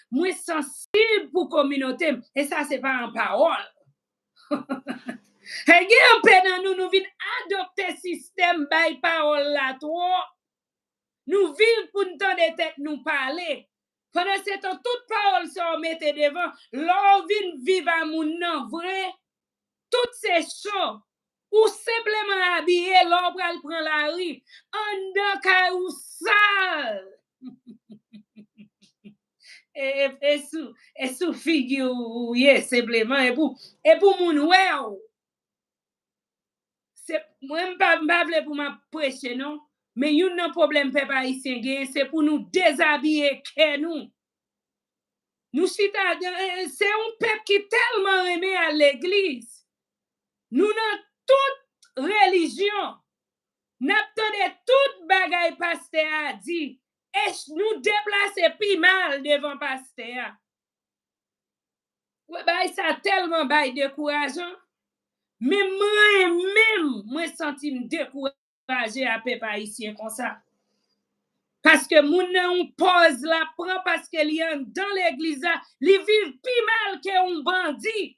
[SPEAKER 1] moi sensible pour communauté et ça c'est pas en parole. Et gen pe nous vinn adopter système bay parole la trop. Nous vivons pour nous tendre tête nous parler. Pendant ce temps toute parole se mette devant, l'on vinn vivre à moun nan vrai. Toutes ces choses ou simplement habillé, l'ombre elle prend la rue, en de caillou sale. Et sous figure, yes, simplement, et pour moun ouais. C'est, moi, m'pa pour m'a prêcher, non? Mais yon nan problème peuple haïtien gen, c'est pour nous déshabiller que nous. Nous c'est un peuple qui tellement aimé à l'église. Nous nan tout religion. N'a tande tout bagay pasteur a dit. Et nous déplacer pi mal devant pasteur. Ouais, bah, ça tellement bail décourageant. Mais moi senti me décourager à peuple haïtien comme ça. Parce que moun nan pose la prend parce que li dans l'église là, li vive pi mal que un bandit.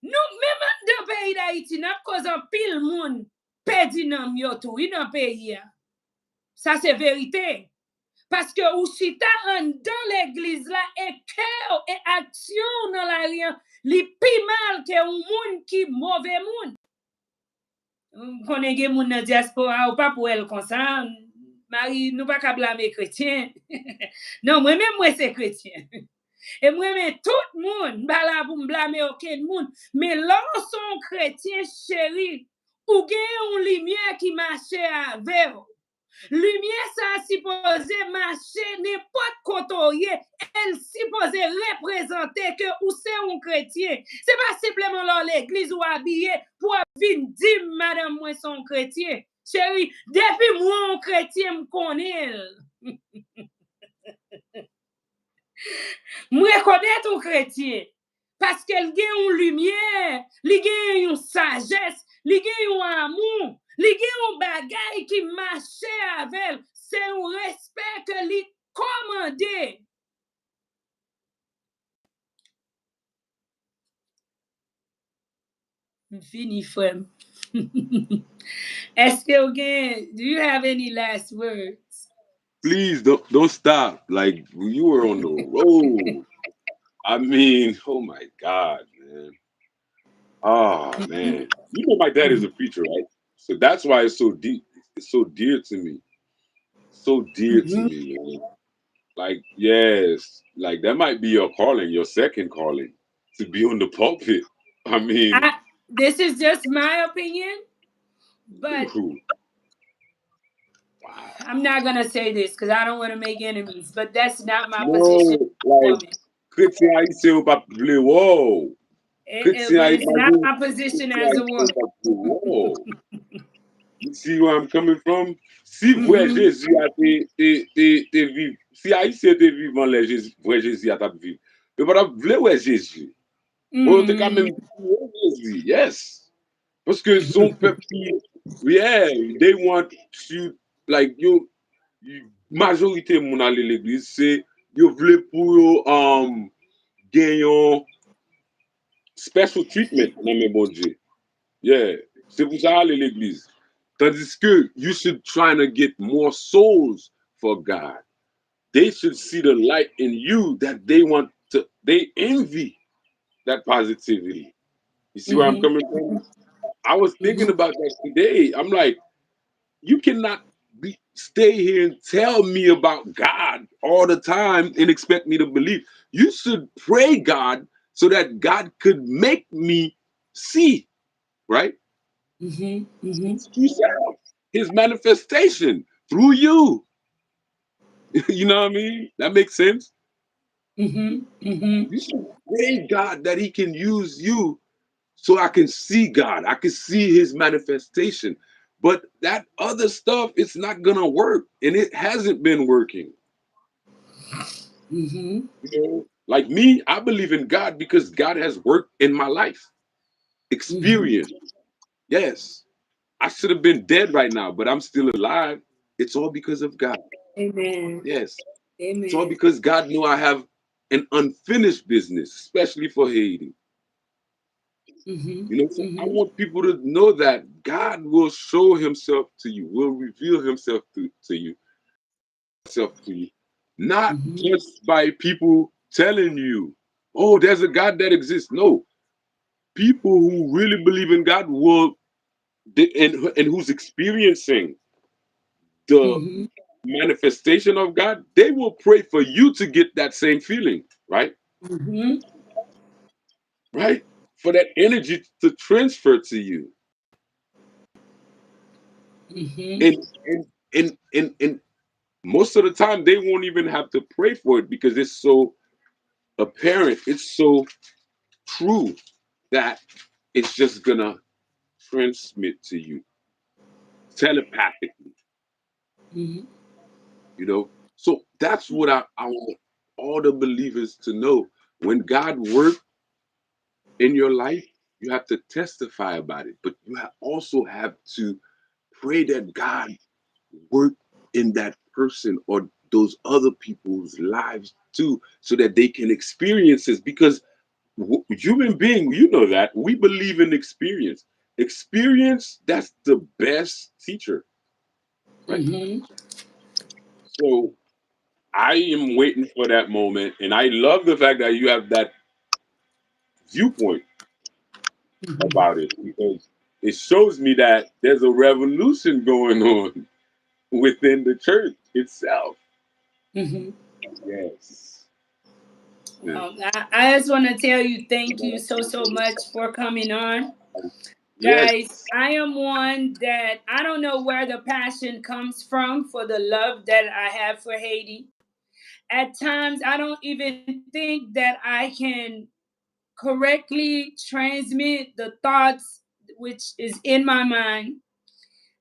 [SPEAKER 1] Nous même dans le pays d'Haïti, n'a cause un pile moun perdu nan yo tout, dans pays. Ça c'est vérité. Parce que ou chita dans l'église là et cœur et action dans la rien, li pi mal que un moun qui mauvais moun. Connaît gen moun dans diaspora ou pas pour elle comme ça. Marie, nous pas qu'à blâmer chrétien. Non, moi-même, moi, c'est chrétien. Et moi-même, tout le monde, pas là pour me blâmer aucun monde. Mais lorsqu'on chrétien chéri, ou gen une lumière qui marche avec vous. Lumière, ça supposé marcher n'importe côté. Elle supposé représenter que ou c'est un chrétien. C'est pas simplement dans l'église ou habillé pour venir dire, madame, moi, son chrétien. Chérie, depuis moi, un chrétien me connaît. Moi, reconnais ton chrétien. Parce qu'elle gagne une lumière, elle gagne une sagesse, elle gagne un amour, elle gagne un bagay qui marche avec elle. C'est un respect que lui commandé. Fini, frère. Est-ce que do you have any last words?
[SPEAKER 2] Please don't stop. Like you were on the road. I mean, oh my God, man. Oh man. You know my dad is a preacher, right? So that's why it's so deep. It's so dear to me. So dear to me, man. Like, yes, like that might be your calling, your second calling, to be on the pulpit. I mean,
[SPEAKER 1] this is just my opinion, but
[SPEAKER 2] wow.
[SPEAKER 1] I'm not gonna say this because I don't want to make enemies. But that's not my position.
[SPEAKER 2] No, like chrétien haïtien ou pas vle wow. Chrétien
[SPEAKER 1] But it's not
[SPEAKER 2] haïtien,
[SPEAKER 1] my position as a woman.
[SPEAKER 2] wow. You see where I'm coming from? Si vrai Jésus a te vive, si haïtien te vivant le vrai Jésus a ta vive, mais pas vle ouais Jésus. Bon, t'es quand même Jésus, yes. Parce que son peuple, yeah, they want to, like, majorité moun ale l'église, c'est, yo vle pou yo, genyon special treatment nan men bon Dieu. Yeah, c'est pour ça ale l'église. Tandis que you should try to get more souls for God. They should see the light in you that they envy that positivity. You see where I'm coming from? I was thinking about that today. I'm like, you cannot stay here and tell me about God all the time and expect me to believe. You should pray God so that God could make me see, right? Yourself, his manifestation through you. You know what I mean? That makes sense. You should pray God that he can use you so I can see God. I can see his manifestation. But that other stuff, it's not gonna work. And it hasn't been working. You know, like me, I believe in God because God has worked in my life. Experience. Yes. I should have been dead right now, but I'm still alive. It's all because of God.
[SPEAKER 1] Amen.
[SPEAKER 2] Yes.
[SPEAKER 1] Amen.
[SPEAKER 2] It's all because God knew I have an unfinished business, especially for Haiti. You know, so I want people to know that God will show himself to you, will reveal himself to you, not just by people telling you, oh, there's a God that exists. No, people who really believe in God will, and who's experiencing the manifestation of God, they will pray for you to get that same feeling, right? Right? For that energy to transfer to you. And most of the time they won't even have to pray for it because it's so apparent, it's so true that it's just gonna transmit to you telepathically,
[SPEAKER 1] Mm-hmm.
[SPEAKER 2] you know. So that's what I want all the believers to know. When God works in your life, you have to testify about it, but you also have to pray that God work in that person or those other people's lives too, so that they can experience this. Because human being, you know that we believe in experience. Experience, that's the best teacher, right?
[SPEAKER 1] Mm-hmm.
[SPEAKER 2] So I am waiting for that moment, and I love the fact that you have that viewpoint
[SPEAKER 1] Mm-hmm.
[SPEAKER 2] about it, because it shows me that there's a revolution going on within the church itself.
[SPEAKER 1] Mm-hmm.
[SPEAKER 2] Yes. Yeah.
[SPEAKER 1] I just want to tell you thank you so much for coming on. Guys,
[SPEAKER 2] Yes.
[SPEAKER 1] I am one that I don't know where the passion comes from for the love that I have for Haiti. At times, I don't even think that I can correctly transmit the thoughts which is in my mind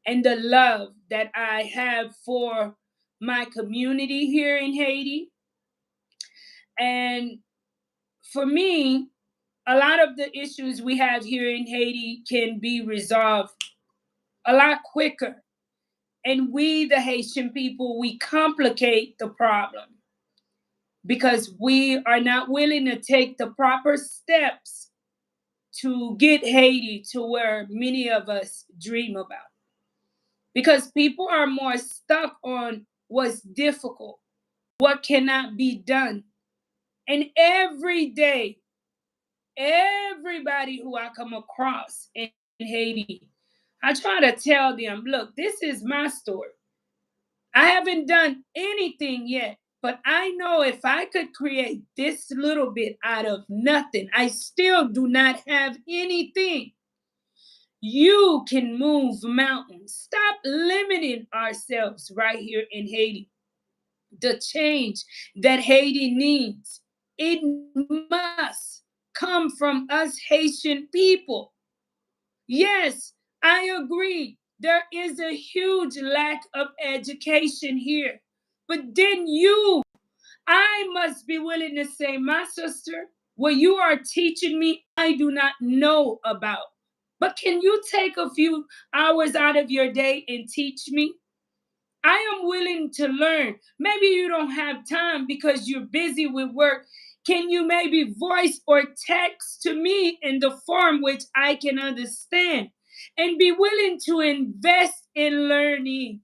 [SPEAKER 1] and the love that I have for my community here in Haiti. And for me, a lot of the issues we have here in Haiti can be resolved a lot quicker. And we, the Haitian people, we complicate the problem because we are not willing to take the proper steps to get Haiti to where many of us dream about. Because people are more stuck on what's difficult, what cannot be done. And every day, everybody who I come across in Haiti, I try to tell them, look, this is my story. I haven't done anything yet, but I know if I could create this little bit out of nothing, I still do not have anything. You can move mountains. Stop limiting ourselves right here in Haiti. The change that Haiti needs, it must come from us Haitian people. Yes, I agree. There is a huge lack of education here. But then I must be willing to say, my sister, what you are teaching me, I do not know about. But can you take a few hours out of your day and teach me? I am willing to learn. Maybe you don't have time because you're busy with work. Can you maybe voice or text to me in the form which I can understand and be willing to invest in learning?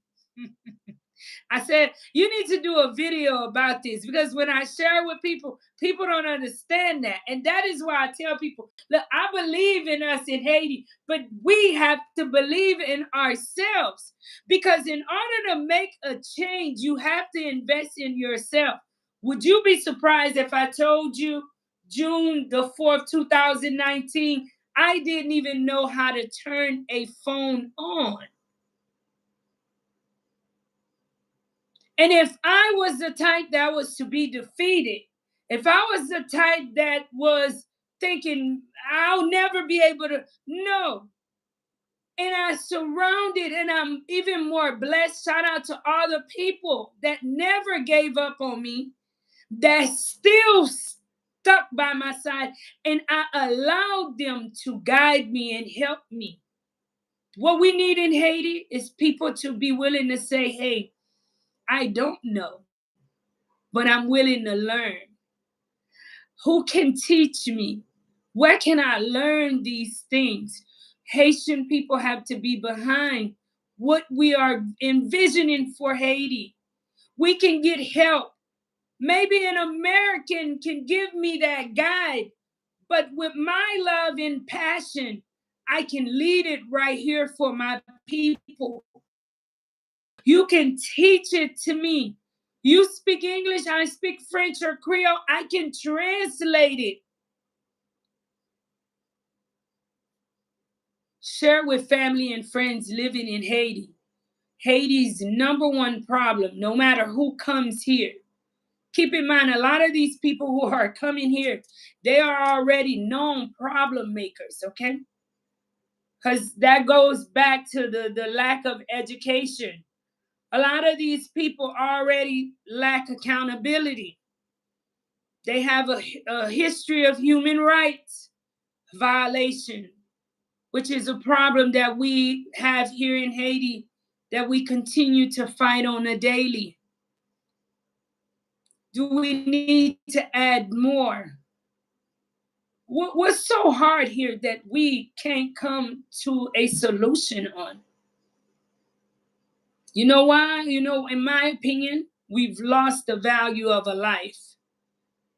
[SPEAKER 1] I said, you need to do a video about this because when I share with people, people don't understand that. And that is why I tell people, look, I believe in us in Haiti, but we have to believe in ourselves because in order to make a change, you have to invest in yourself. Would you be surprised if I told you June the 4th, 2019, I didn't even know how to turn a phone on? And if I was the type that was to be defeated, if I was the type that was thinking I'll never be able to, no. And I surrounded, and I'm even more blessed. Shout out to all the people that never gave up on me, that still stuck by my side, and I allowed them to guide me and help me. What we need in Haiti is people to be willing to say, hey, I don't know, but I'm willing to learn. Who can teach me? Where can I learn these things? Haitian people have to be behind what we are envisioning for Haiti. We can get help. Maybe an American can give me that guide, but with my love and passion, I can lead it right here for my people. You can teach it to me. You speak English, I speak French or Creole, I can translate it. Share with family and friends living in Haiti. Haiti's number one problem, no matter who comes here. Keep in mind, a lot of these people who are coming here, they are already known problem makers, okay? because that goes back to the lack of education. A lot of these people already lack accountability. They have a history of human rights violation, which is a problem that we have here in Haiti that we continue to fight on a daily. Do we need to add more? What's so hard here that we can't come to a solution on? You know why? In my opinion, we've lost the value of a life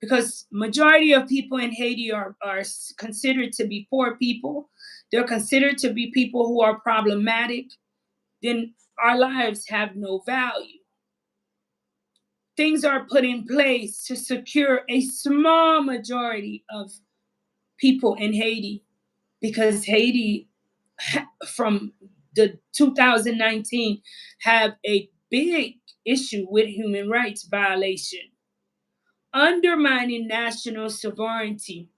[SPEAKER 1] because majority of people in Haiti are considered to be poor people. They're considered to be people who are problematic. Then our lives have no value. Things are put in place to secure a small majority of people in Haiti because Haiti from the 2019 have a big issue with human rights violation, undermining national sovereignty,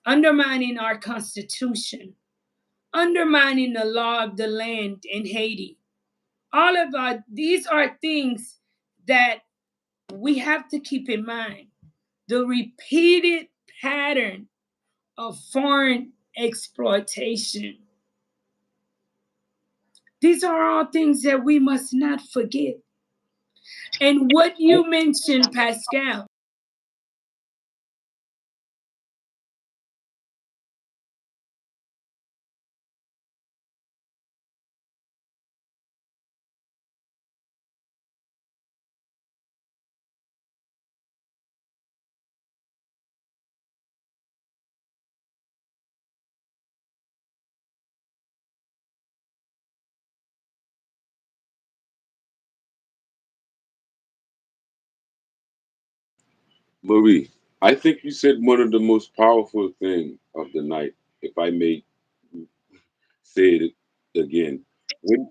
[SPEAKER 1] undermining our constitution, undermining the law of the land in Haiti. All of these are things that we have to keep in mind. The repeated pattern of foreign exploitation. These are all things that we must not forget. And what you mentioned, Pascal,
[SPEAKER 2] Marie, I think you said one of the most powerful thing of the night, if I may say it again. When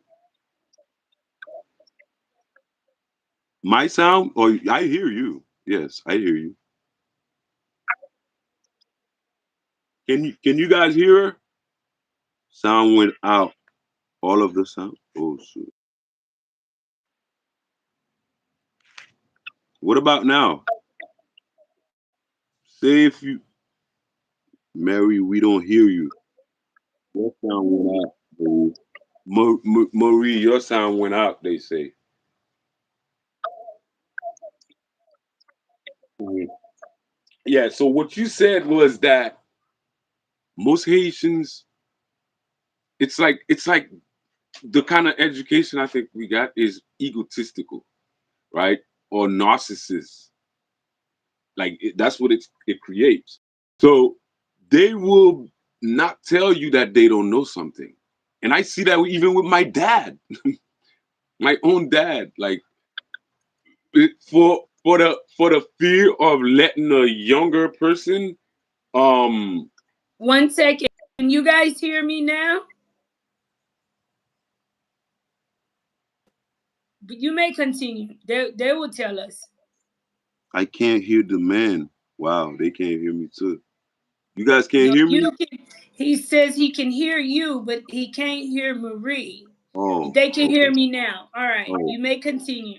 [SPEAKER 2] my sound, or I hear you. Yes, I hear you. Can you guys hear her? Sound went out. All of the sound. Oh shoot. What about now? Say if you Mary, we don't hear you. Your sound went out. Marie. Marie, your sound went out, they say. Mhm. Yeah, so what you said was that most Haitians, it's like the kind of education I think we got is egotistical, right? Or narcissist. That's what it creates. So they will not tell you that they don't know something. And I see that even with my dad, my own dad. Like for the fear of letting a younger person um
[SPEAKER 1] 1 second. Can you guys hear me now? You may continue. They will tell us.
[SPEAKER 2] I can't hear the man. Wow, they can't hear me too. You guys can't
[SPEAKER 1] No,
[SPEAKER 2] hear
[SPEAKER 1] you
[SPEAKER 2] me?
[SPEAKER 1] can. He says he can hear you, but he can't hear Marie.
[SPEAKER 2] Oh,
[SPEAKER 1] They can hear
[SPEAKER 2] okay.
[SPEAKER 1] me now. All right,
[SPEAKER 2] Oh.
[SPEAKER 1] you may continue.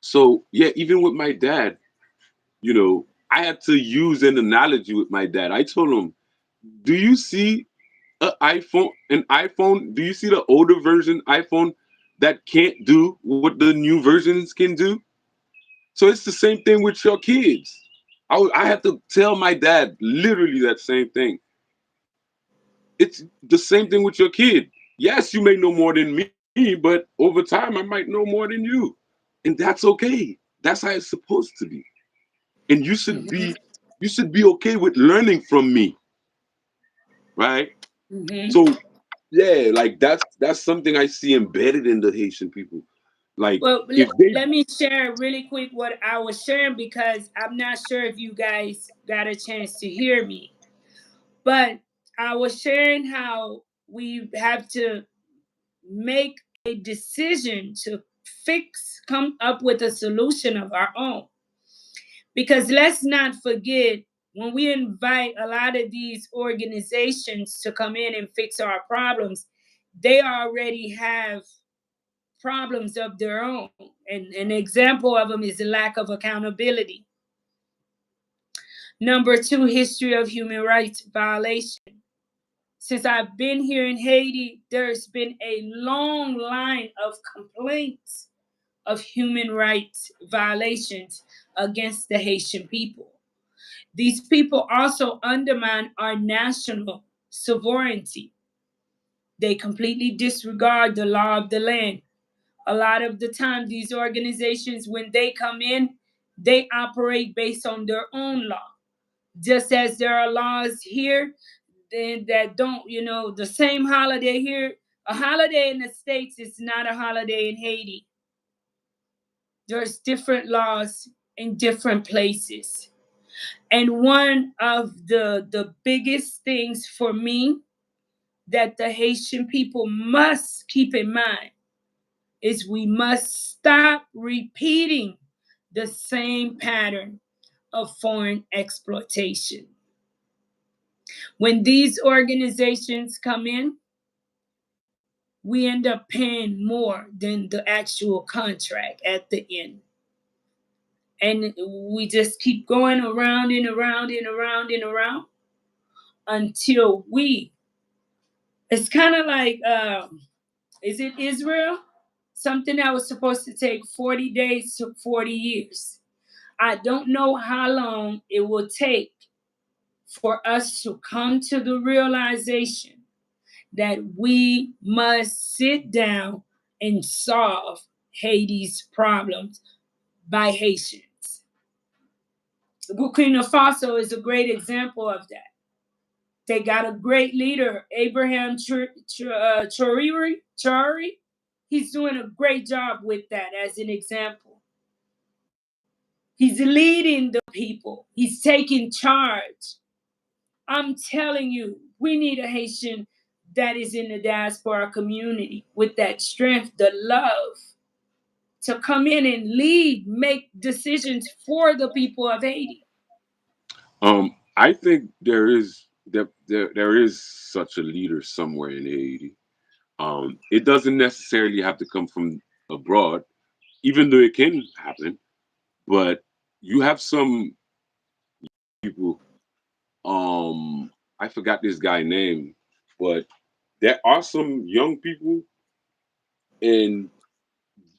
[SPEAKER 2] So yeah, even with my dad, I had to use an analogy with my dad. I told him, "Do you see an iPhone? Do you see the older version iPhone that can't do what the new versions can do? So it's the same thing with your kids." I had to tell my dad literally that same thing. It's the same thing with your kid. Yes, you may know more than me, but over time I might know more than you. And that's okay. That's how it's supposed to be. And you should
[SPEAKER 1] Hmm.
[SPEAKER 2] be okay with learning from me, right?
[SPEAKER 1] Hmm.
[SPEAKER 2] So yeah, like that's something I see embedded in the Haitian people. Like
[SPEAKER 1] Well,
[SPEAKER 2] if they
[SPEAKER 1] let me share really quick what I was sharing because I'm not sure if you guys got a chance to hear me. But I was sharing how we have to make a decision to come up with a solution of our own. Because let's not forget When we invite a lot of these organizations to come in and fix our problems, they already have problems of their own. And an example of them is the lack of accountability. Number two, history of human rights violation. Since I've been here in Haiti, there's been a long line of complaints of human rights violations against the Haitian people. These people also undermine our national sovereignty. They completely disregard the law of the land. A lot of the time, these organizations, when they come in, they operate based on their own law. Just as there are laws here that don't, the same holiday here, a holiday in the States is not a holiday in Haiti. There's different laws in different places. And one of the biggest things for me that the Haitian people must keep in mind is we must stop repeating the same pattern of foreign exploitation. When these organizations come in, we end up paying more than the actual contract at the end. And we just keep going around and around and around and around until it's kind of like, is it Israel? Something that was supposed to take 40 days took 40 years. I don't know how long it will take for us to come to the realization that we must sit down and solve Haiti's problems by Haitians. Burkina Faso is a great example of that. They got a great leader, Abraham Traore. He's doing a great job with that as an example. He's leading the people. He's taking charge. I'm telling you, we need a Haitian that is in the diaspora community with that strength, the love to come in and lead, make decisions for the people of Haiti.
[SPEAKER 2] I think there is such a leader somewhere in Haiti. It doesn't necessarily have to come from abroad, even though it can happen. But you have some people. I forgot this guy's name, but there are some young people and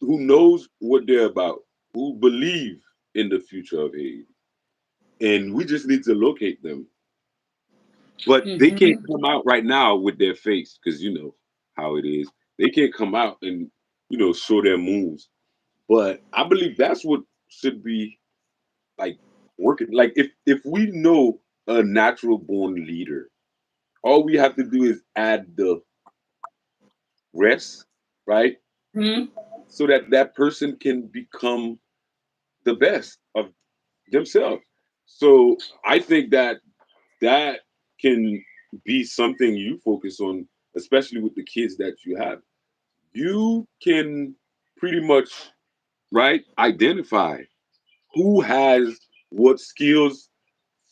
[SPEAKER 2] who knows what they're about, who believe in the future of Haiti, and we just need to locate them. But they can't
[SPEAKER 1] Mm-hmm.
[SPEAKER 2] come out right now with their face because you know how it is. They can't come out and show their moves. But I believe that's what should be like working. Like if we know a natural born leader, all we have to do is add the rest, right?
[SPEAKER 1] Mm-hmm.
[SPEAKER 2] So that that person can become the best of themselves. So I think that that can be something you focus on, especially with the kids that you have. You can pretty much, right, identify who has what skills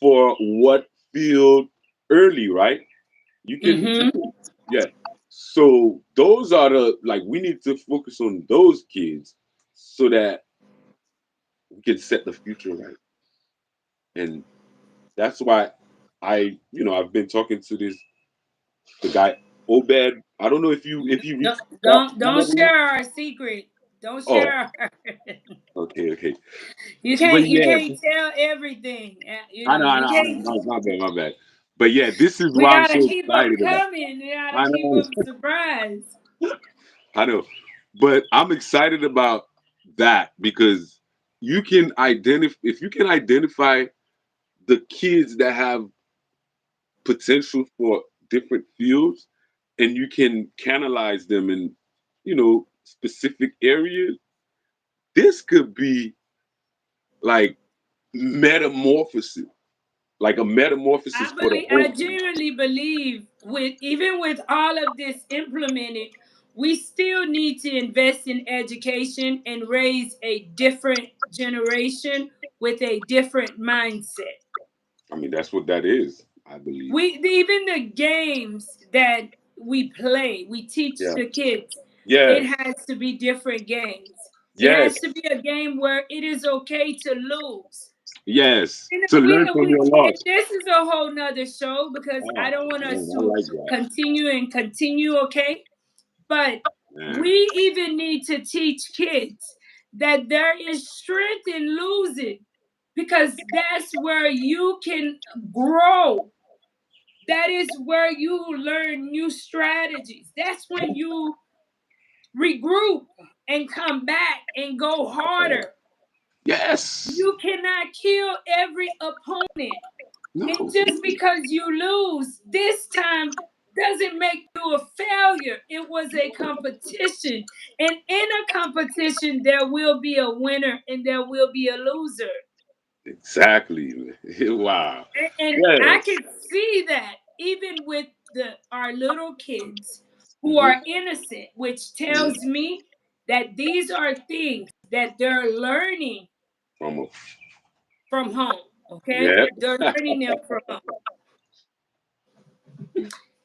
[SPEAKER 2] for what field early, right? You
[SPEAKER 1] Mm-hmm.
[SPEAKER 2] can, yeah. So those are the like we need to focus on those kids so that we can set the future right. And that's why I've been talking to the guy Obed. I don't know if he
[SPEAKER 1] Don't,
[SPEAKER 2] reached out.
[SPEAKER 1] don't share our secret. Don't
[SPEAKER 2] Oh,
[SPEAKER 1] share.
[SPEAKER 2] okay. But
[SPEAKER 1] You
[SPEAKER 2] yeah,
[SPEAKER 1] can't tell everything.
[SPEAKER 2] I
[SPEAKER 1] You
[SPEAKER 2] know,
[SPEAKER 1] can't.
[SPEAKER 2] my bad. But yeah, this is
[SPEAKER 1] We
[SPEAKER 2] why I'm so
[SPEAKER 1] gotta keep them
[SPEAKER 2] excited about.
[SPEAKER 1] coming. We gotta
[SPEAKER 2] I
[SPEAKER 1] keep
[SPEAKER 2] know,
[SPEAKER 1] them surprised.
[SPEAKER 2] I know, but I'm excited about that because you can identify if you can identify the kids that have potential for different fields and you can canalize them in specific areas. This could be like metamorphosis, like a metamorphosis for the
[SPEAKER 1] I
[SPEAKER 2] whole thing.
[SPEAKER 1] genuinely believe with even with all of this implemented, we still need to invest in education and raise a different generation with a different mindset.
[SPEAKER 2] I mean, that's what that is, I believe.
[SPEAKER 1] We even the games that we play, we teach
[SPEAKER 2] Yeah.
[SPEAKER 1] the kids. It
[SPEAKER 2] Yes.
[SPEAKER 1] has to be different games. It
[SPEAKER 2] Yes.
[SPEAKER 1] has to be a game where it is okay to lose.
[SPEAKER 2] Yes.
[SPEAKER 1] You
[SPEAKER 2] To
[SPEAKER 1] know,
[SPEAKER 2] learn from your
[SPEAKER 1] and
[SPEAKER 2] loss.
[SPEAKER 1] this is a whole nother show because I
[SPEAKER 2] Oh,
[SPEAKER 1] don't want us
[SPEAKER 2] man, I
[SPEAKER 1] to
[SPEAKER 2] like that.
[SPEAKER 1] continue, okay? But
[SPEAKER 2] Man.
[SPEAKER 1] we even need to teach kids that there is strength in losing because that's where you can grow. That is where you learn new strategies. That's when you regroup and come back and go harder.
[SPEAKER 2] Yes.
[SPEAKER 1] You cannot kill every opponent. And
[SPEAKER 2] No.
[SPEAKER 1] just because you lose this time doesn't make you a failure. It was a competition. And in a competition, there will be a winner and there will be a loser.
[SPEAKER 2] Exactly. Wow.
[SPEAKER 1] And I
[SPEAKER 2] Yes.
[SPEAKER 1] can see that even with our little kids who
[SPEAKER 2] Hmm.
[SPEAKER 1] are innocent, which tells me that these are things that they're learning
[SPEAKER 2] From a,
[SPEAKER 1] from home. Okay?
[SPEAKER 2] yeah.
[SPEAKER 1] They're learning them from home.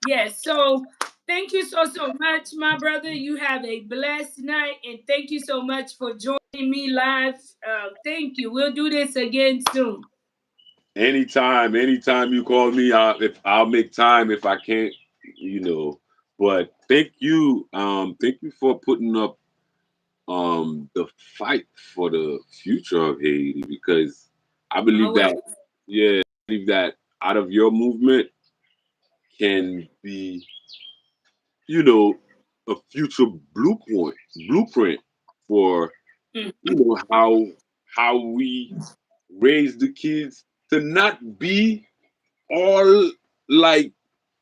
[SPEAKER 1] Yes. So thank you so much, my brother. You have a blessed night, and thank you so much for joining me live. Thank you. We'll do this again soon.
[SPEAKER 2] Anytime you call me, if I'll make time if I can't, you know. But thank you for putting up the fight for the future of Haiti because I believe
[SPEAKER 1] Always.
[SPEAKER 2] that yeah, I believe that out of your movement can be, you know, a future blueprint for how we raise the kids to not be all like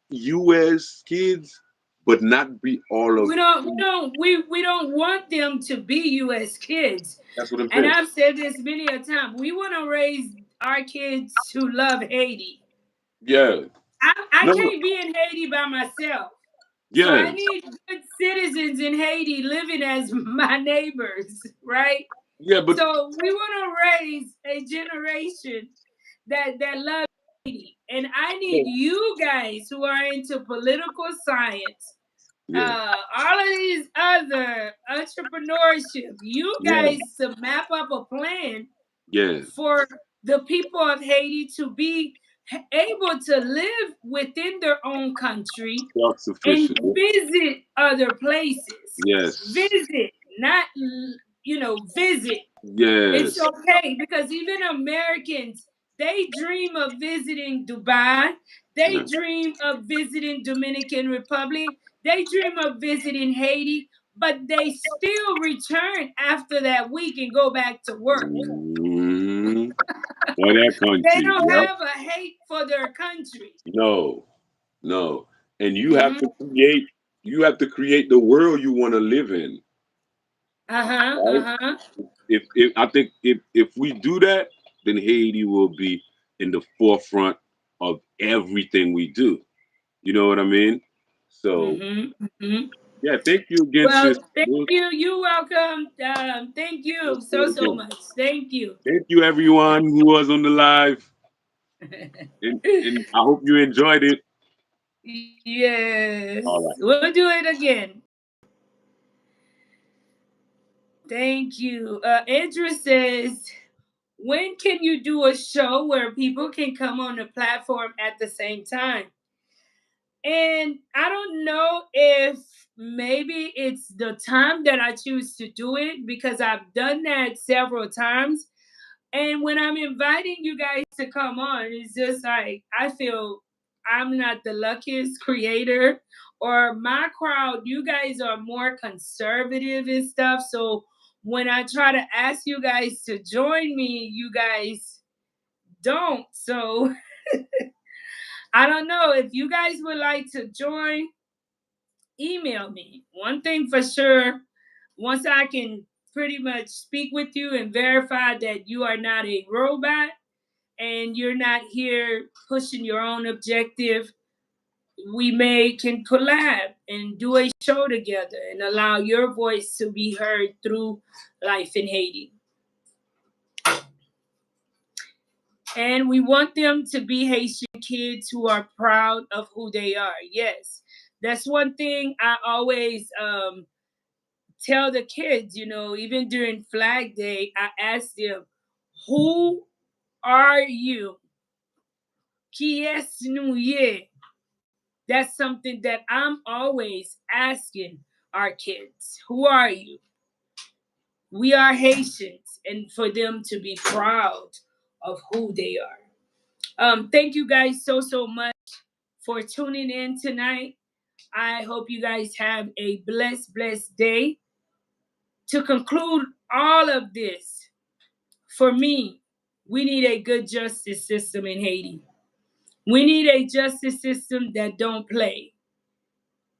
[SPEAKER 2] US kids, but not be all of
[SPEAKER 1] We don't want them to be US kids.
[SPEAKER 2] that's what I'm
[SPEAKER 1] And
[SPEAKER 2] saying.
[SPEAKER 1] I've said this many a time. We want to raise our kids to love Haiti.
[SPEAKER 2] Yeah.
[SPEAKER 1] I
[SPEAKER 2] No,
[SPEAKER 1] can't be in Haiti by myself. So I
[SPEAKER 2] yes.
[SPEAKER 1] need good citizens in Haiti living as my neighbors, right?
[SPEAKER 2] Yeah, but
[SPEAKER 1] So we want to raise a generation that loves Haiti. And I need you guys who are into political science,
[SPEAKER 2] yeah,
[SPEAKER 1] all of these other entrepreneurship, you
[SPEAKER 2] yeah,
[SPEAKER 1] guys to map up a plan
[SPEAKER 2] yeah.
[SPEAKER 1] for the people of Haiti to be able to live within their own country
[SPEAKER 2] Self
[SPEAKER 1] and
[SPEAKER 2] sufficient.
[SPEAKER 1] visit other places.
[SPEAKER 2] Yes.
[SPEAKER 1] Visit, not, visit. It's
[SPEAKER 2] Yes.
[SPEAKER 1] okay because even Americans, they dream of visiting Dubai, they
[SPEAKER 2] Yeah.
[SPEAKER 1] dream of visiting Dominican Republic, they dream of visiting Haiti, but they still return after that week and go back to work.
[SPEAKER 2] Mm-hmm. Or that
[SPEAKER 1] They
[SPEAKER 2] country.
[SPEAKER 1] don't
[SPEAKER 2] Yep.
[SPEAKER 1] have a hate for their country.
[SPEAKER 2] No. No. And
[SPEAKER 1] Hmm.
[SPEAKER 2] you have to create the world you want to live in.
[SPEAKER 1] Uh-huh.
[SPEAKER 2] Right?
[SPEAKER 1] Uh-huh.
[SPEAKER 2] If I think if we do that, then Haiti will be in the forefront of everything we do. You know what I mean? So
[SPEAKER 1] Hmm. Hmm.
[SPEAKER 2] yeah, thank you again, sis.
[SPEAKER 1] Well, thank you. You're welcome. Thank you so much. Thank you.
[SPEAKER 2] Thank you everyone who was on the live. And I hope you enjoyed it. All
[SPEAKER 1] Yes,
[SPEAKER 2] right.
[SPEAKER 1] we'll do it again. Thank you. Andrew says, when can you do a show where people can come on the platform at the same time? And I don't know if maybe it's the time that I choose to do it because I've done that several times. And when I'm inviting you guys to come on, it's just like I feel I'm not the luckiest creator, or my crowd, you guys are more conservative and stuff. So when I try to ask you guys to join me, you guys don't. So I don't know if you guys would like to join, email me. One thing for sure, once I can pretty much speak with you and verify that you are not a robot and you're not here pushing your own objective, we may can collab and do a show together and allow your voice to be heard through Life in Haiti. And we want them to be Haitian kids who are proud of who they are. Yes, that's one thing I always tell the kids, even during Flag Day, I ask them, who are you? Qui est-nous? That's something that I'm always asking our kids. Who are you? We are Haitians, and for them to be proud of who they are. Thank you guys so much for tuning in tonight. I hope you guys have a blessed day. To conclude all of this, for me, we need a good justice system in Haiti. We need a justice system that don't play.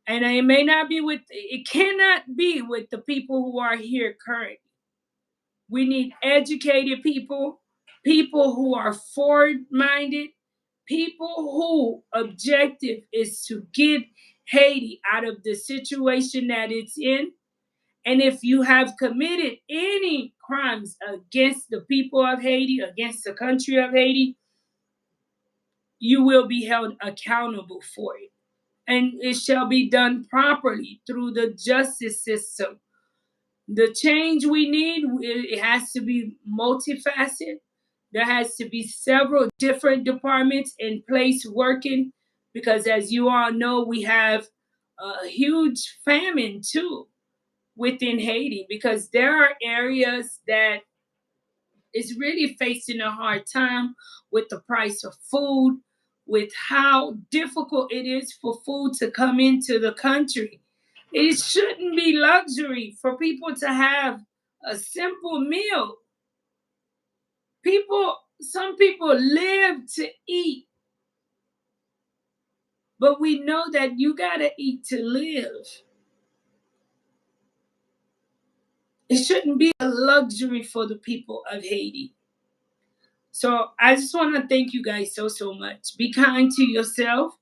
[SPEAKER 1] And it cannot be with the people who are here currently. We need educated people, people who are forward minded, people who objective is to get Haiti out of the situation that it's in. And if you have committed any crimes against the people of Haiti, against the country of Haiti, you will be held accountable for it. And it shall be done properly through the justice system. The change we need, it has to be multifaceted. There has to be several different departments in place working because, as you all know, we have a huge famine too within Haiti because there are areas that is really facing a hard time with the price of food, with how difficult it is for food to come into the country. It shouldn't be luxury for people to have a simple meal. Some people live to eat, but we know that you gotta eat to live. It shouldn't be a luxury for the people of Haiti. So I just want to thank you guys so much. Be kind to yourself.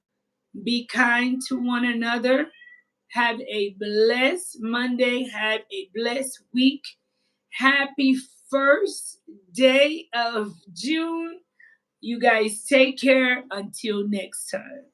[SPEAKER 1] Be kind to one another. Have a blessed Monday. Have a blessed week. Happy first day of June. You guys take care until next time.